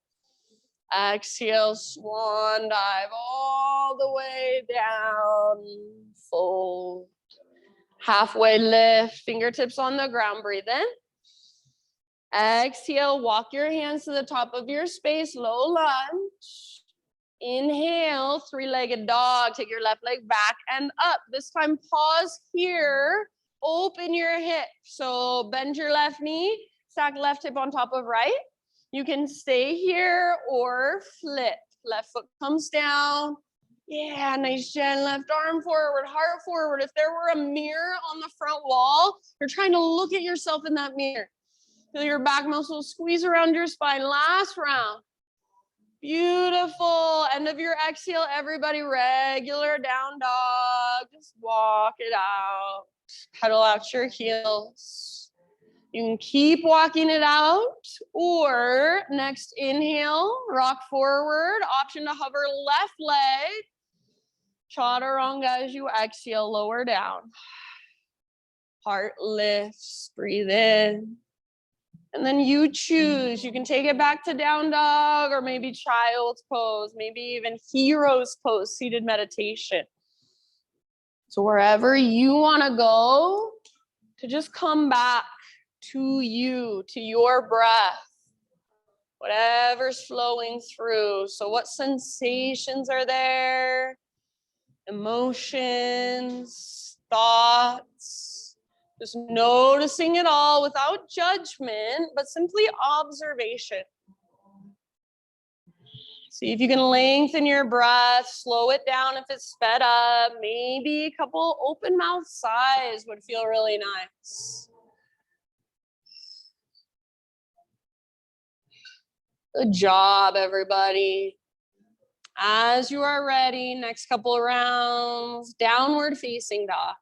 S1: Exhale, swan dive all the way down. Fold. Halfway lift. Fingertips on the ground. Breathe in. Exhale, walk your hands to the top of your space, low lunge. Inhale, three-legged dog. Take your left leg back and up. This time, pause here. Open your hip. So bend your left knee, stack left hip on top of right. You can stay here or flip. Left foot comes down. Yeah, nice, Jen. Left arm forward, heart forward. If there were a mirror on the front wall, you're trying to look at yourself in that mirror. Feel your back muscles squeeze around your spine. Last round. Beautiful. End of your exhale, everybody. Regular down dog. Just walk it out. Pedal out your heels. You can keep walking it out, or next inhale, rock forward. Option to hover left leg. Chaturanga as you exhale, lower down. Heart lifts. Breathe in. And then you choose. You can take it back to down dog or maybe child's pose, maybe even hero's pose, seated meditation. So wherever you want to go, to just come back to you, to your breath, whatever's flowing through. So what sensations are there? Emotions, thoughts. Just noticing it all without judgment, but simply observation. See if you can lengthen your breath, slow it down if it's sped up. Maybe a couple open mouth sighs would feel really nice. Good job, everybody. As you are ready, next couple of rounds, downward facing dog.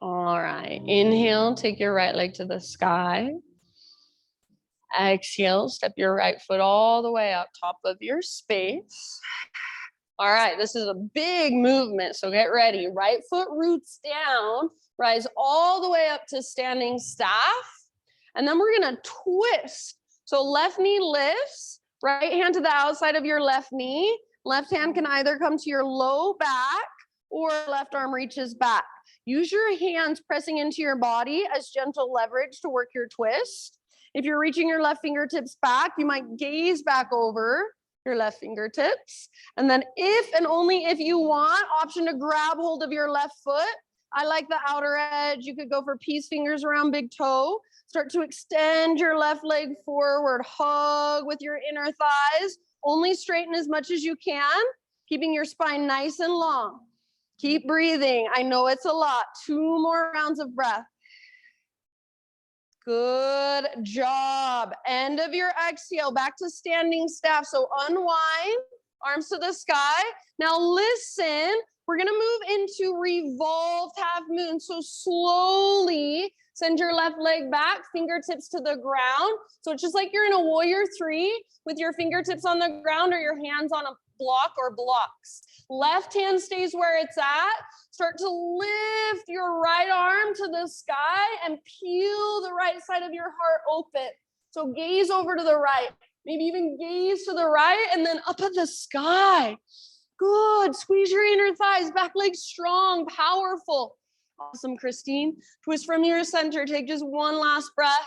S1: All right, inhale, take your right leg to the sky. Exhale, step your right foot all the way up top of your space. All right, this is a big movement, so get ready. Right foot roots down, rise all the way up to standing staff, and then we're gonna twist. So left knee lifts, right hand to the outside of your left knee. Left hand can either come to your low back or left arm reaches back. Use your hands pressing into your body as gentle leverage to work your twist. If you're reaching your left fingertips back, you might gaze back over your left fingertips. And then if and only if you want, option to grab hold of your left foot. I like the outer edge. You could go for peace fingers around big toe. Start to extend your left leg forward. Hug with your inner thighs. Only straighten as much as you can, keeping your spine nice and long. Keep breathing. I know it's a lot. 2 more rounds of breath. Good job. End of your exhale, back to standing staff. So unwind, arms to the sky. Now listen, we're gonna move into revolved half moon. So slowly send your left leg back, fingertips to the ground. So it's just like you're in a warrior three with your fingertips on the ground or your hands on a block or blocks. Left hand stays where it's at. Start to lift your right arm to the sky and peel the right side of your heart open. So gaze over to the right, maybe even gaze to the right and then up at the sky. Good, squeeze your inner thighs, back leg strong, powerful. Awesome, Christine. Twist from your center, take just one last breath.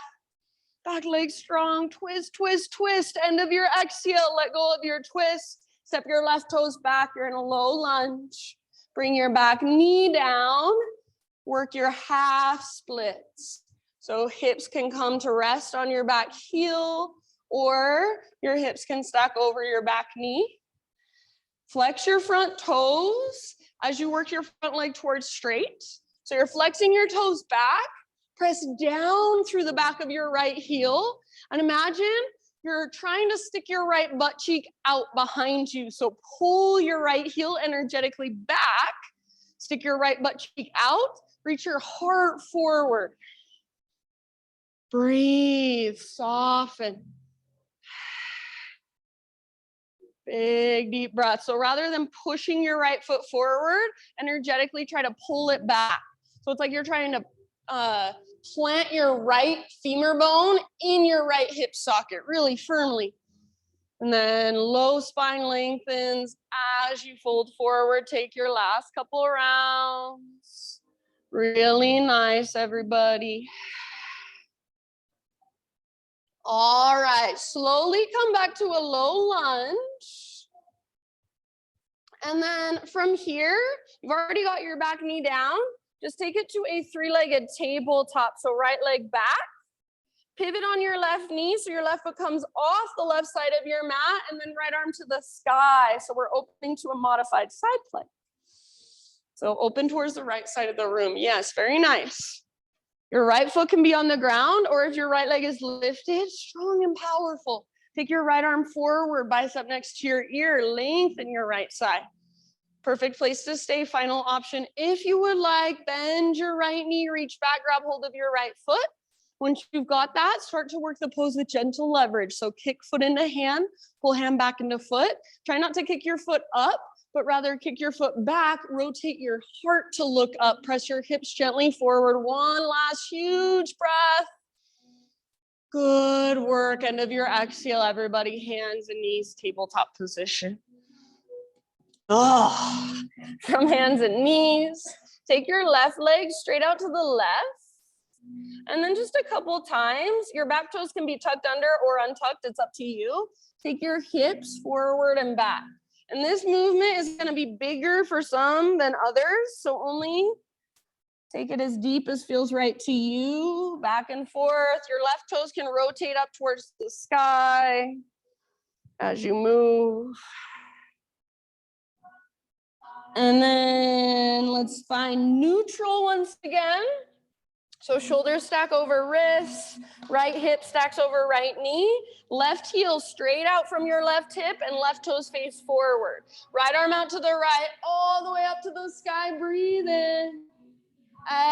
S1: Back leg strong, twist, twist, twist. End of your exhale, let go of your twist. Step your left toes back, you're in a low lunge. Bring your back knee down, work your half splits. So hips can come to rest on your back heel, or your hips can stack over your back knee. Flex your front toes as you work your front leg towards straight. So you're flexing your toes back, press down through the back of your right heel, and imagine you're trying to stick your right butt cheek out behind you. So pull your right heel energetically back, stick your right butt cheek out, reach your heart forward. Breathe, soften. Big deep breath. So rather than pushing your right foot forward, energetically try to pull it back. So it's like you're trying to plant your right femur bone in your right hip socket really firmly. And then low spine lengthens as you fold forward. Take your last couple rounds. Really nice, everybody. All right, slowly come back to a low lunge. And then from here, you've already got your back knee down. Just take it to a three-legged tabletop. So right leg back, pivot on your left knee so your left foot comes off the left side of your mat, and then right arm to the sky. So we're opening to a modified side plank. So open towards the right side of the room. Yes, very nice. Your right foot can be on the ground, or if your right leg is lifted, strong and powerful. Take your right arm forward, bicep next to your ear, lengthen your right side. Perfect place to stay. Final option. If you would like, bend your right knee, reach back, grab hold of your right foot. Once you've got that, start to work the pose with gentle leverage. So kick foot into hand, pull hand back into foot. Try not to kick your foot up, but rather kick your foot back, rotate your heart to look up, press your hips gently forward. One last huge breath. Good work. End of your exhale, everybody. Hands and knees, tabletop position. Oh, from hands and knees, take your left leg straight out to the left. And then just a couple times, your back toes can be tucked under or untucked. It's up to you. Take your hips forward and back. And this movement is going to be bigger for some than others. So only take it as deep as feels right to you. Back and forth. Your left toes can rotate up towards the sky as you move. And then let's find neutral once again. So shoulders stack over wrists, right hip stacks over right knee, left heel straight out from your left hip and left toes face forward. Right arm out to the right, all the way up to the sky, breathe in.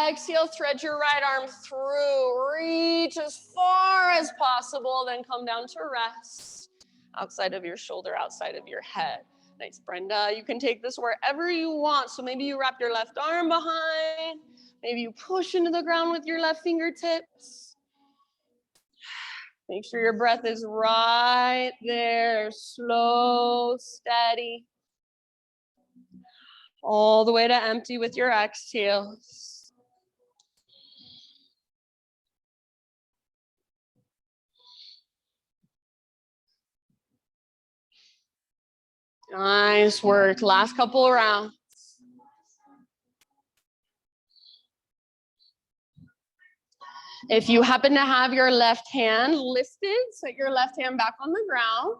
S1: Exhale, thread your right arm through, reach as far as possible, then come down to rest. Outside of your shoulder, outside of your head. Nice, Brenda. You can take this wherever you want. So maybe you wrap your left arm behind. Maybe you push into the ground with your left fingertips. Make sure your breath is right there. Slow, steady. All the way to empty with your exhales. Nice work. Last couple of rounds. If you happen to have your left hand lifted, set your left hand back on the ground.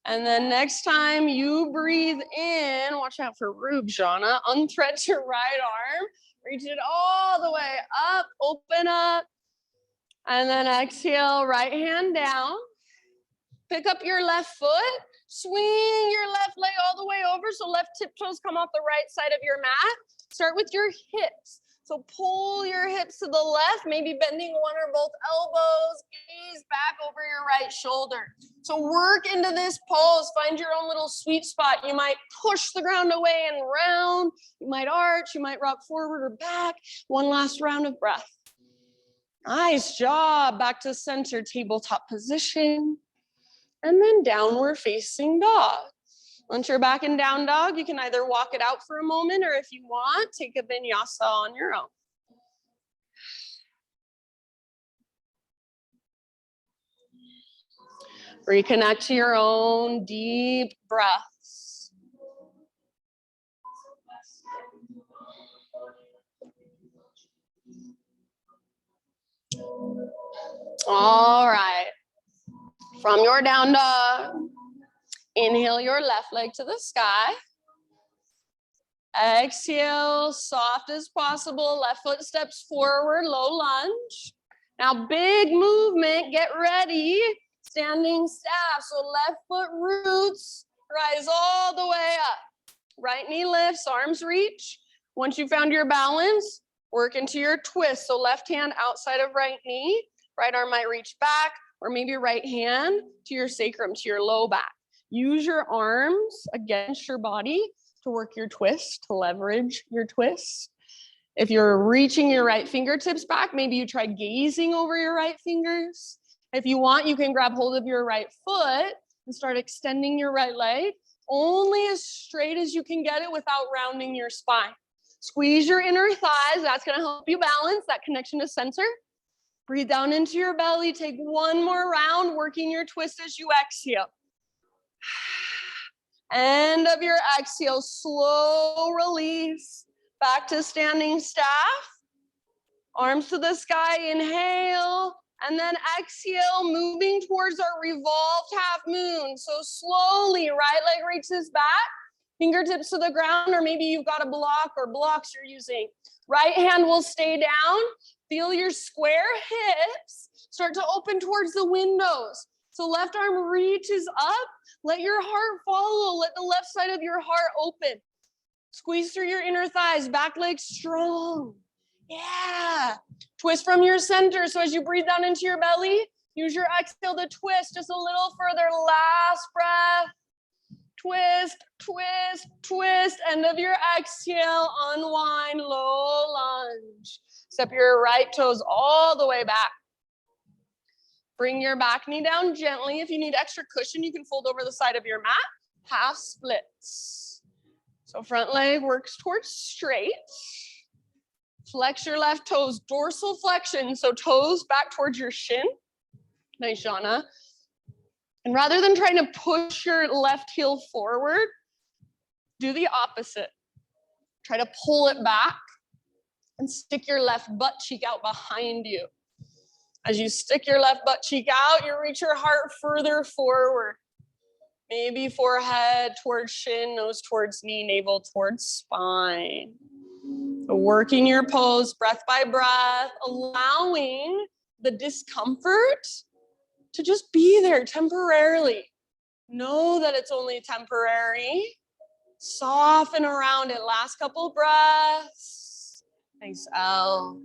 S1: And then next time you breathe in, watch out for Rube, Shauna, unthread your right arm, reach it all the way up, open up. And then exhale, right hand down. Pick up your left foot, swing your left leg all the way over so left tiptoes come off the right side of your mat. Start with your hips. So pull your hips to the left, maybe bending one or both elbows, gaze back over your right shoulder. So work into this pose, find your own little sweet spot. You might push the ground away and round, you might arch, you might rock forward or back. One last round of breath. Nice job, back to center, tabletop position. And then downward facing dog. Once you're back in down dog, you can either walk it out for a moment, or if you want, take a vinyasa on your own. Reconnect to your own deep breaths. All right. From your down dog, inhale your left leg to the sky. Exhale, soft as possible. Left foot steps forward, low lunge. Now, big movement, get ready. Standing staff, so left foot roots, rise all the way up. Right knee lifts, arms reach. Once you found your balance, work into your twist. So left hand outside of right knee, right arm might reach back, or maybe right hand to your sacrum, to your low back. Use your arms against your body to work your twist, to leverage your twist. If you're reaching your right fingertips back, maybe you try gazing over your right fingers. If you want, you can grab hold of your right foot and start extending your right leg, only as straight as you can get it without rounding your spine. Squeeze your inner thighs. That's going to help you balance that connection to center. Breathe down into your belly. Take one more round, working your twist as you exhale. End of your exhale, slow release. Back to standing staff. Arms to the sky, inhale. And then exhale, moving towards our revolved half moon. So slowly, right leg reaches back, fingertips to the ground, or maybe you've got a block or blocks you're using. Right hand will stay down. Feel your square hips start to open towards the windows. So left arm reaches up. Let your heart follow. Let the left side of your heart open. Squeeze through your inner thighs, back leg strong. Yeah. Twist from your center. So as you breathe down into your belly, use your exhale to twist just a little further. Last breath. Twist, twist, twist. End of your exhale, unwind, low lunge. Step your right toes all the way back. Bring your back knee down gently. If you need extra cushion, you can fold over the side of your mat. Half splits. So front leg works towards straight. Flex your left toes, dorsal flexion. So toes back towards your shin. Nice, Jana. And rather than trying to push your left heel forward, do the opposite. Try to pull it back and stick your left butt cheek out behind you. As you stick your left butt cheek out, you reach your heart further forward. Maybe forehead towards shin, nose towards knee, navel towards spine. So working your pose breath by breath, allowing the discomfort to just be there temporarily. Know that it's only temporary. Soften around it. Last couple breaths. Nice L.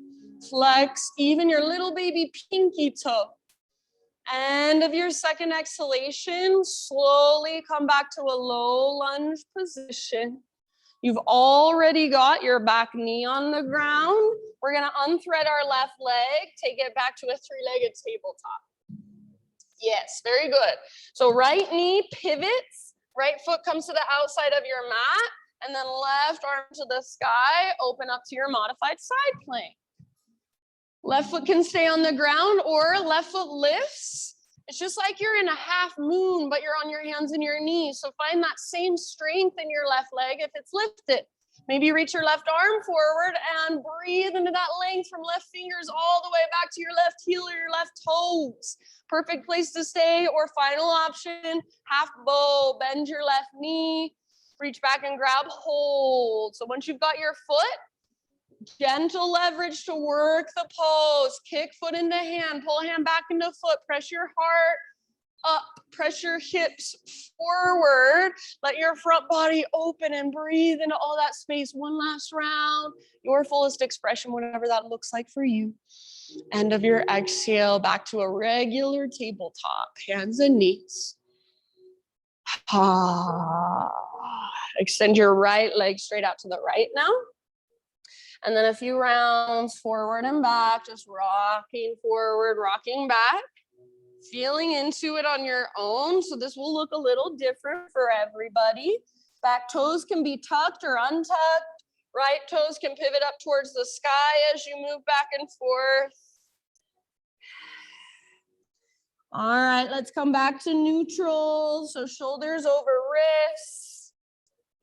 S1: Flex even your little baby pinky toe. End of your second exhalation, slowly come back to a low lunge position. You've already got your back knee on the ground. We're gonna unthread our left leg, take it back to a three-legged tabletop. Yes, very good. So right knee pivots, right foot comes to the outside of your mat, and then left arm to the sky, open up to your modified side plank. Left foot can stay on the ground or left foot lifts. It's just like you're in a half moon, but you're on your hands and your knees. So find that same strength in your left leg if it's lifted. Maybe reach your left arm forward and breathe into that length from left fingers all the way back to your left heel or your left toes. Perfect place to stay. Or final option, half bow, bend your left knee, reach back and grab hold. So once you've got your foot, Gentle leverage to work the pose. Kick foot into hand, pull hand back into foot, press your heart up, press your hips forward. Let your front body open and breathe into all that space. One last round, your fullest expression, whatever that looks like for you. End of your exhale, back to a regular tabletop, hands and knees. Extend your right leg straight out to the right now. And then a few rounds forward and back, just rocking forward, rocking back. Feeling into it on your own. So this will look a little different for everybody. Back toes can be tucked or untucked. Right toes can pivot up towards the sky as you move back and forth. All right, let's come back to neutral. So shoulders over wrists,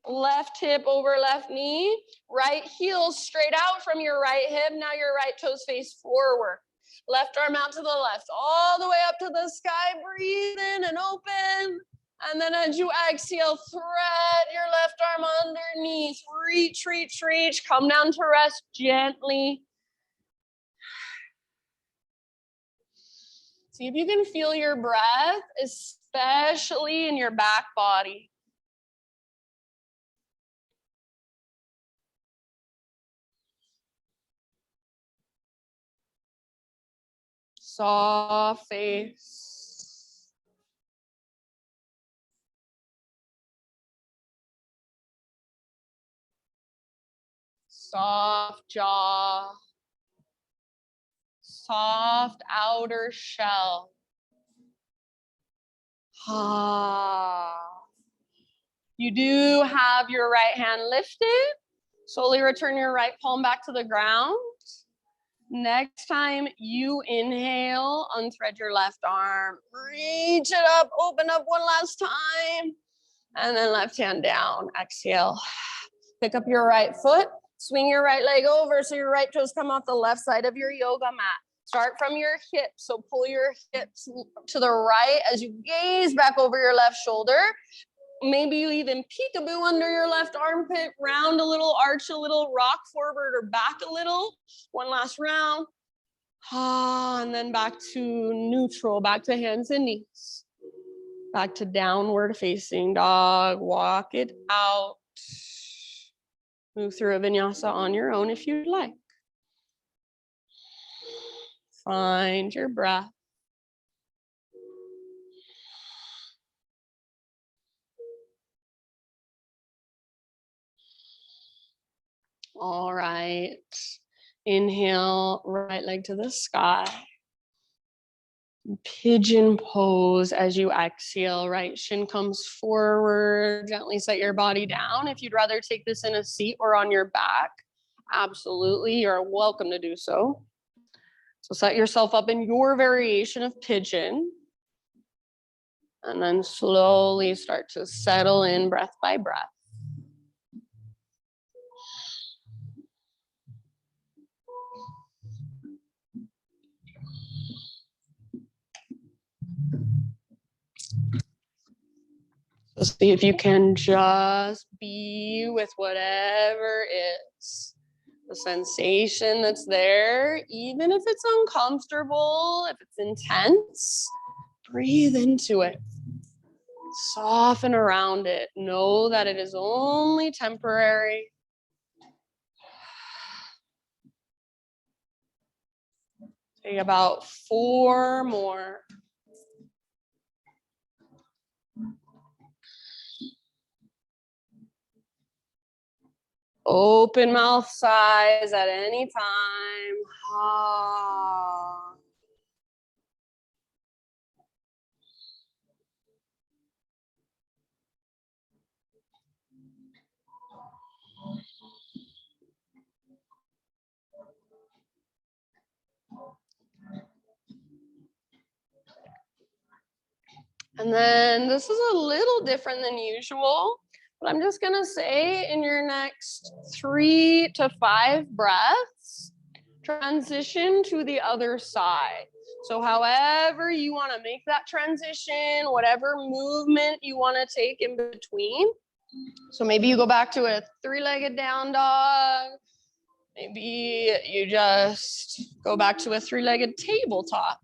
S1: left hip over left knee, right heel straight out from your right hip. Now your right toes face forward. Left arm out to the left, all the way up to the sky. Breathe in and open. And then as you exhale, thread your left arm underneath. Reach, reach, reach. Come down to rest gently. See if you can feel your breath, especially in your back body. Soft face. Soft jaw. Soft outer shell. You do have your right hand lifted. Slowly return your right palm back to the ground. Next time you inhale, unthread your left arm. Reach it up, open up one last time. And then left hand down, exhale. Pick up your right foot, swing your right leg over so your right toes come off the left side of your yoga mat. Start from your hips, so pull your hips to the right as you gaze back over your left shoulder. Maybe you even peekaboo under your left armpit, round a little, arch a little, rock forward or back a little. One last round. And then back to neutral, back to hands and knees. Back to downward facing dog. Walk it out. Move through a vinyasa on your own if you'd like. Find your breath. All right. Inhale, right leg to the sky. Pigeon pose as you exhale. Right shin comes forward. Gently set your body down. If you'd rather take this in a seat or on your back, absolutely, you're welcome to do so. So set yourself up in your variation of pigeon. And then slowly start to settle in breath by breath. So see if you can just be with whatever is the sensation that's there, even if it's uncomfortable, if it's intense, breathe into it. Soften around it. Know that it is only temporary. Take about 4 more. Open mouth size at any time. And then this is a little different than usual, but I'm just gonna say in your next 3 to 5 breaths, transition to the other side. So however you wanna make that transition, whatever movement you wanna take in between. So maybe you go back to a 3-legged down dog, Maybe you just go back to a three-legged tabletop.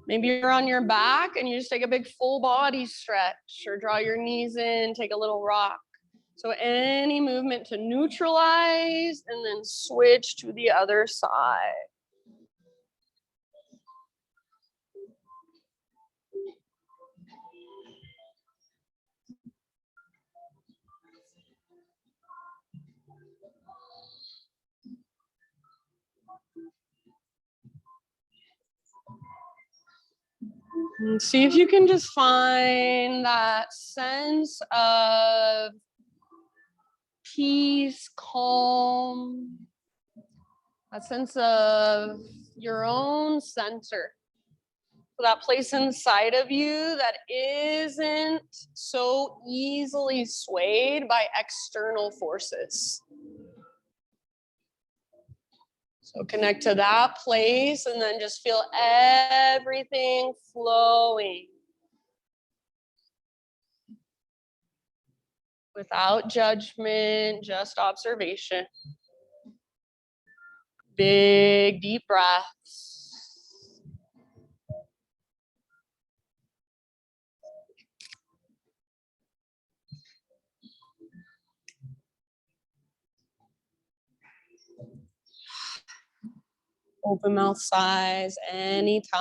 S1: Maybe you're on your back and you just take a big full body stretch, or draw your knees in, take a little rock. So any movement to neutralize and then switch to the other side. And see if you can just find that sense of peace, calm, that sense of your own center. So that place inside of you that isn't so easily swayed by external forces. So connect to that place and then just feel everything flowing. Without judgment, just observation. Big, deep breaths. Open mouth sighs anytime.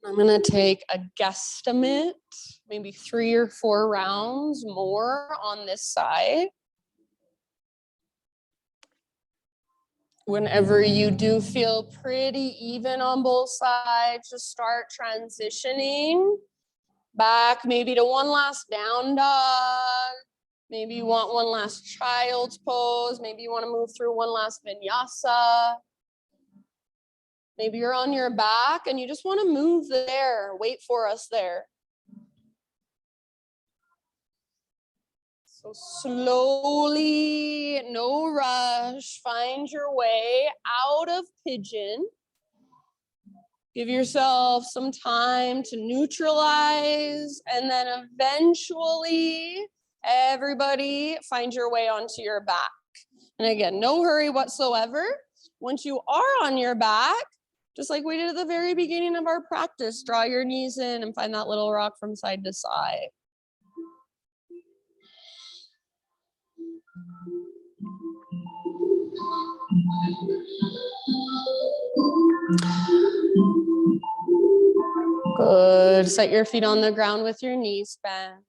S1: I'm gonna take a guesstimate, maybe 3 or 4 rounds more on this side. Whenever you do feel pretty even on both sides, just start transitioning back maybe to one last down dog. Maybe you want one last child's pose. Maybe you want to move through one last vinyasa. Maybe you're on your back and you just want to move there. Wait for us there. So slowly, no rush, find your way out of pigeon. Give yourself some time to neutralize, and then eventually, everybody find your way onto your back. And again, no hurry whatsoever. Once you are on your back, just like we did at the very beginning of our practice, draw your knees in and find that little rock from side to side. Good. Set your feet on the ground with your knees bent.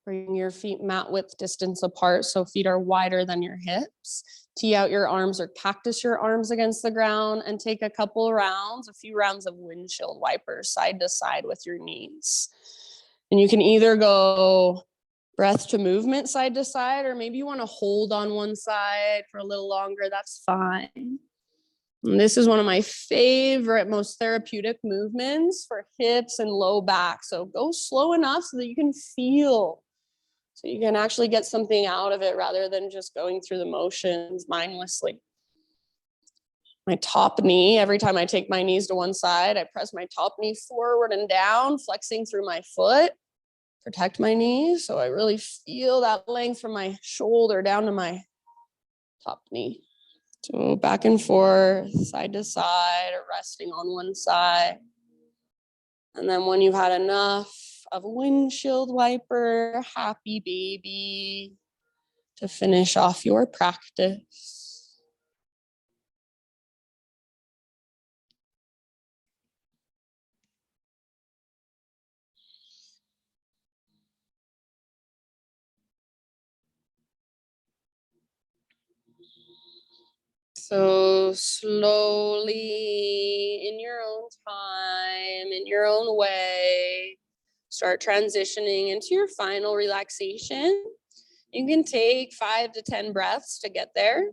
S1: Bring your feet mat width distance apart so feet are wider than your hips. Tee out your arms or cactus your arms against the ground and take a few rounds of windshield wipers side to side with your knees. And you can either go breath to movement side to side, or maybe you want to hold on one side for a little longer. That's fine. And this is one of my favorite, most therapeutic movements for hips and low back. So go slow enough so that you can feel, so you can actually get something out of it rather than just going through the motions mindlessly. My top knee, every time I take my knees to one side, I press my top knee forward and down, flexing through my foot, protect my knees. So I really feel that length from my shoulder down to my top knee. So back and forth, side to side, or resting on one side. And then when you've had enough of a windshield wiper, happy baby, to finish off your practice. So slowly, in your own time, in your own way, start transitioning into your final relaxation. You can take 5 to 10 breaths to get there.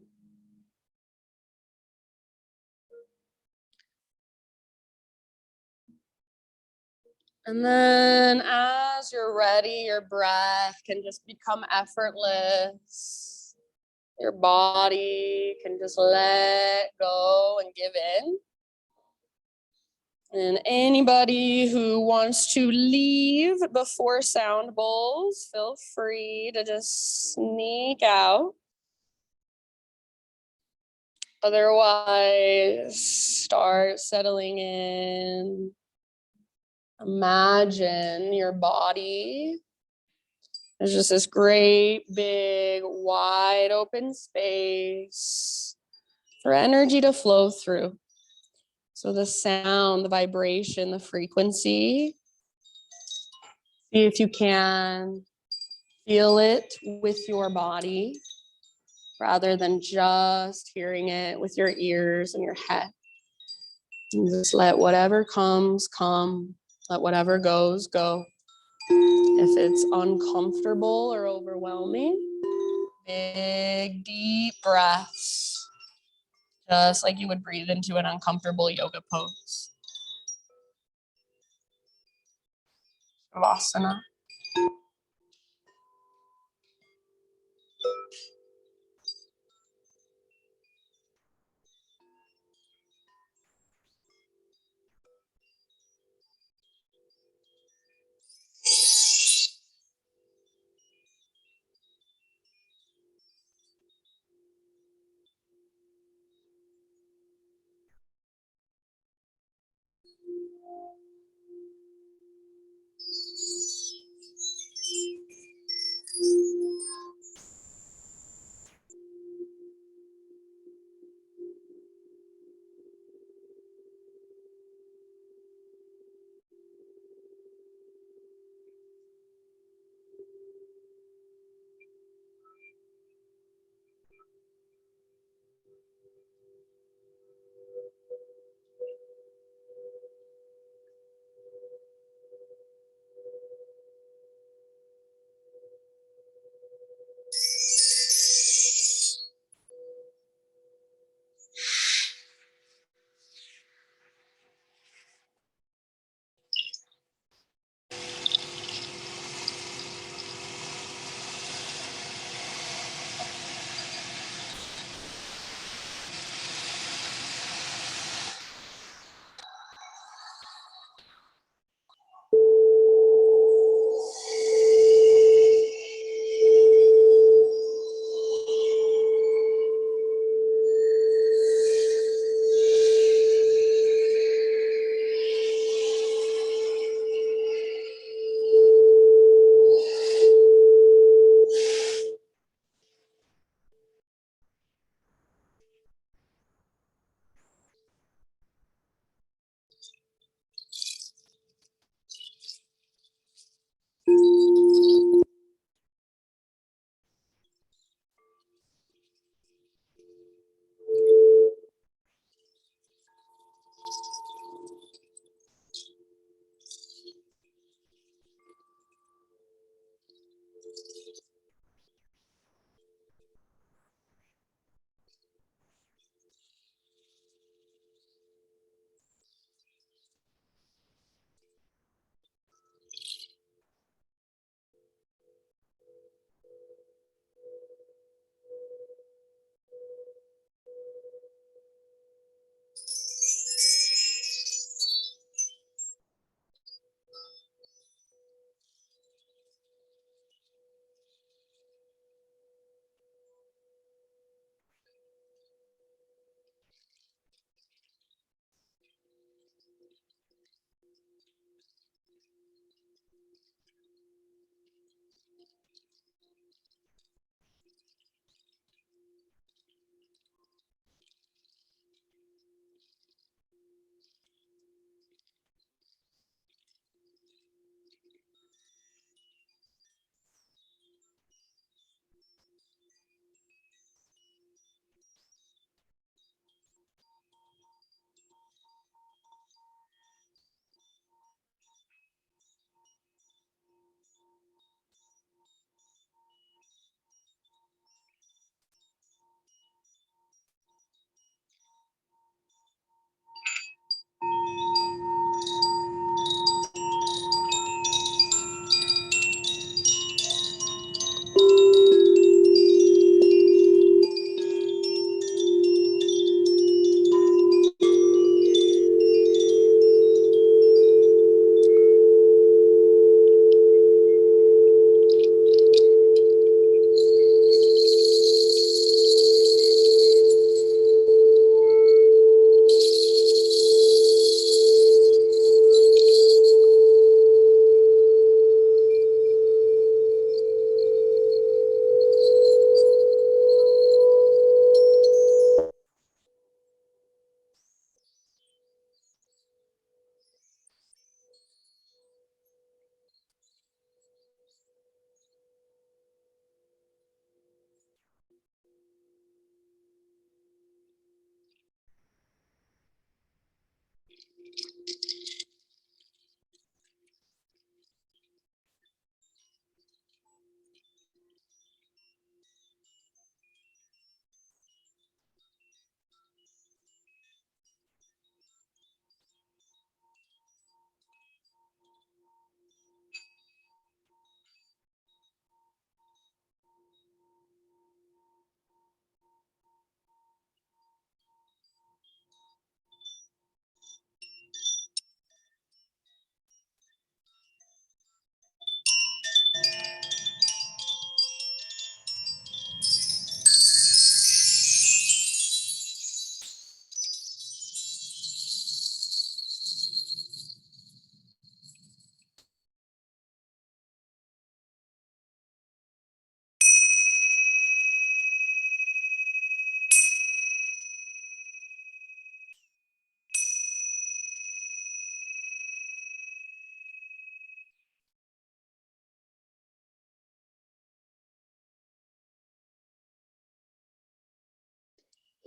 S1: And then as you're ready, your breath can just become effortless. Your body can just let go and give in. And anybody who wants to leave before sound bowls, feel free to just sneak out. Otherwise, start settling in. Imagine your body. There's just this great, big, wide open space for energy to flow through. So the sound, the vibration, the frequency, see if you can feel it with your body rather than just hearing it with your ears and your head. And just let whatever comes, come. Let whatever goes, go. If it's uncomfortable or overwhelming, big, deep breaths. Just like you would breathe into an uncomfortable yoga pose. Shavasana.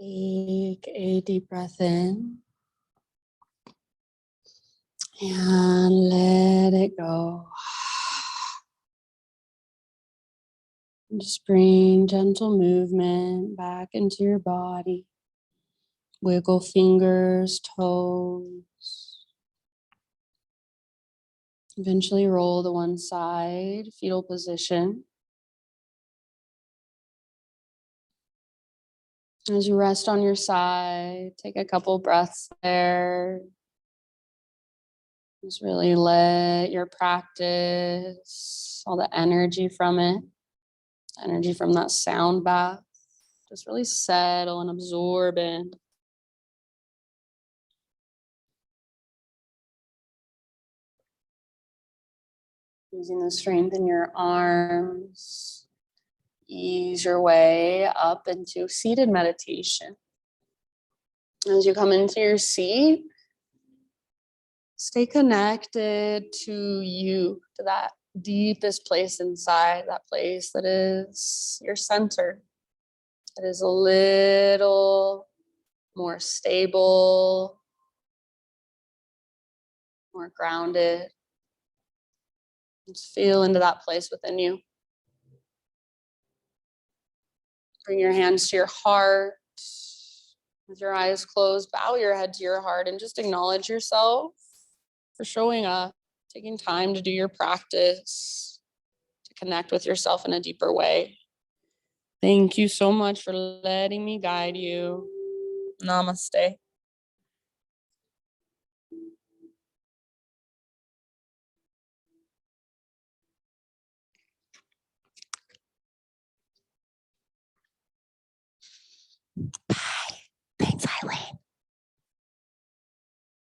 S1: Take a deep breath in and let it go. Just bring gentle movement back into your body. Wiggle fingers, toes. Eventually roll to one side, fetal position. As you rest on your side, take a couple breaths there. Just really let your practice, all the energy from it, energy from that sound bath, just really settle and absorb in. Using the strength in your arms, ease your way up into seated meditation. As you come into your seat, stay connected to you, to that deepest place inside, that place that is your center. It is a little more stable, more grounded. Just feel into that place within you. Bring your hands to your heart. With your eyes closed, bow your head to your heart and just acknowledge yourself for showing up, taking time to do your practice, to connect with yourself in a deeper way. Thank you so much for letting me guide you. Namaste.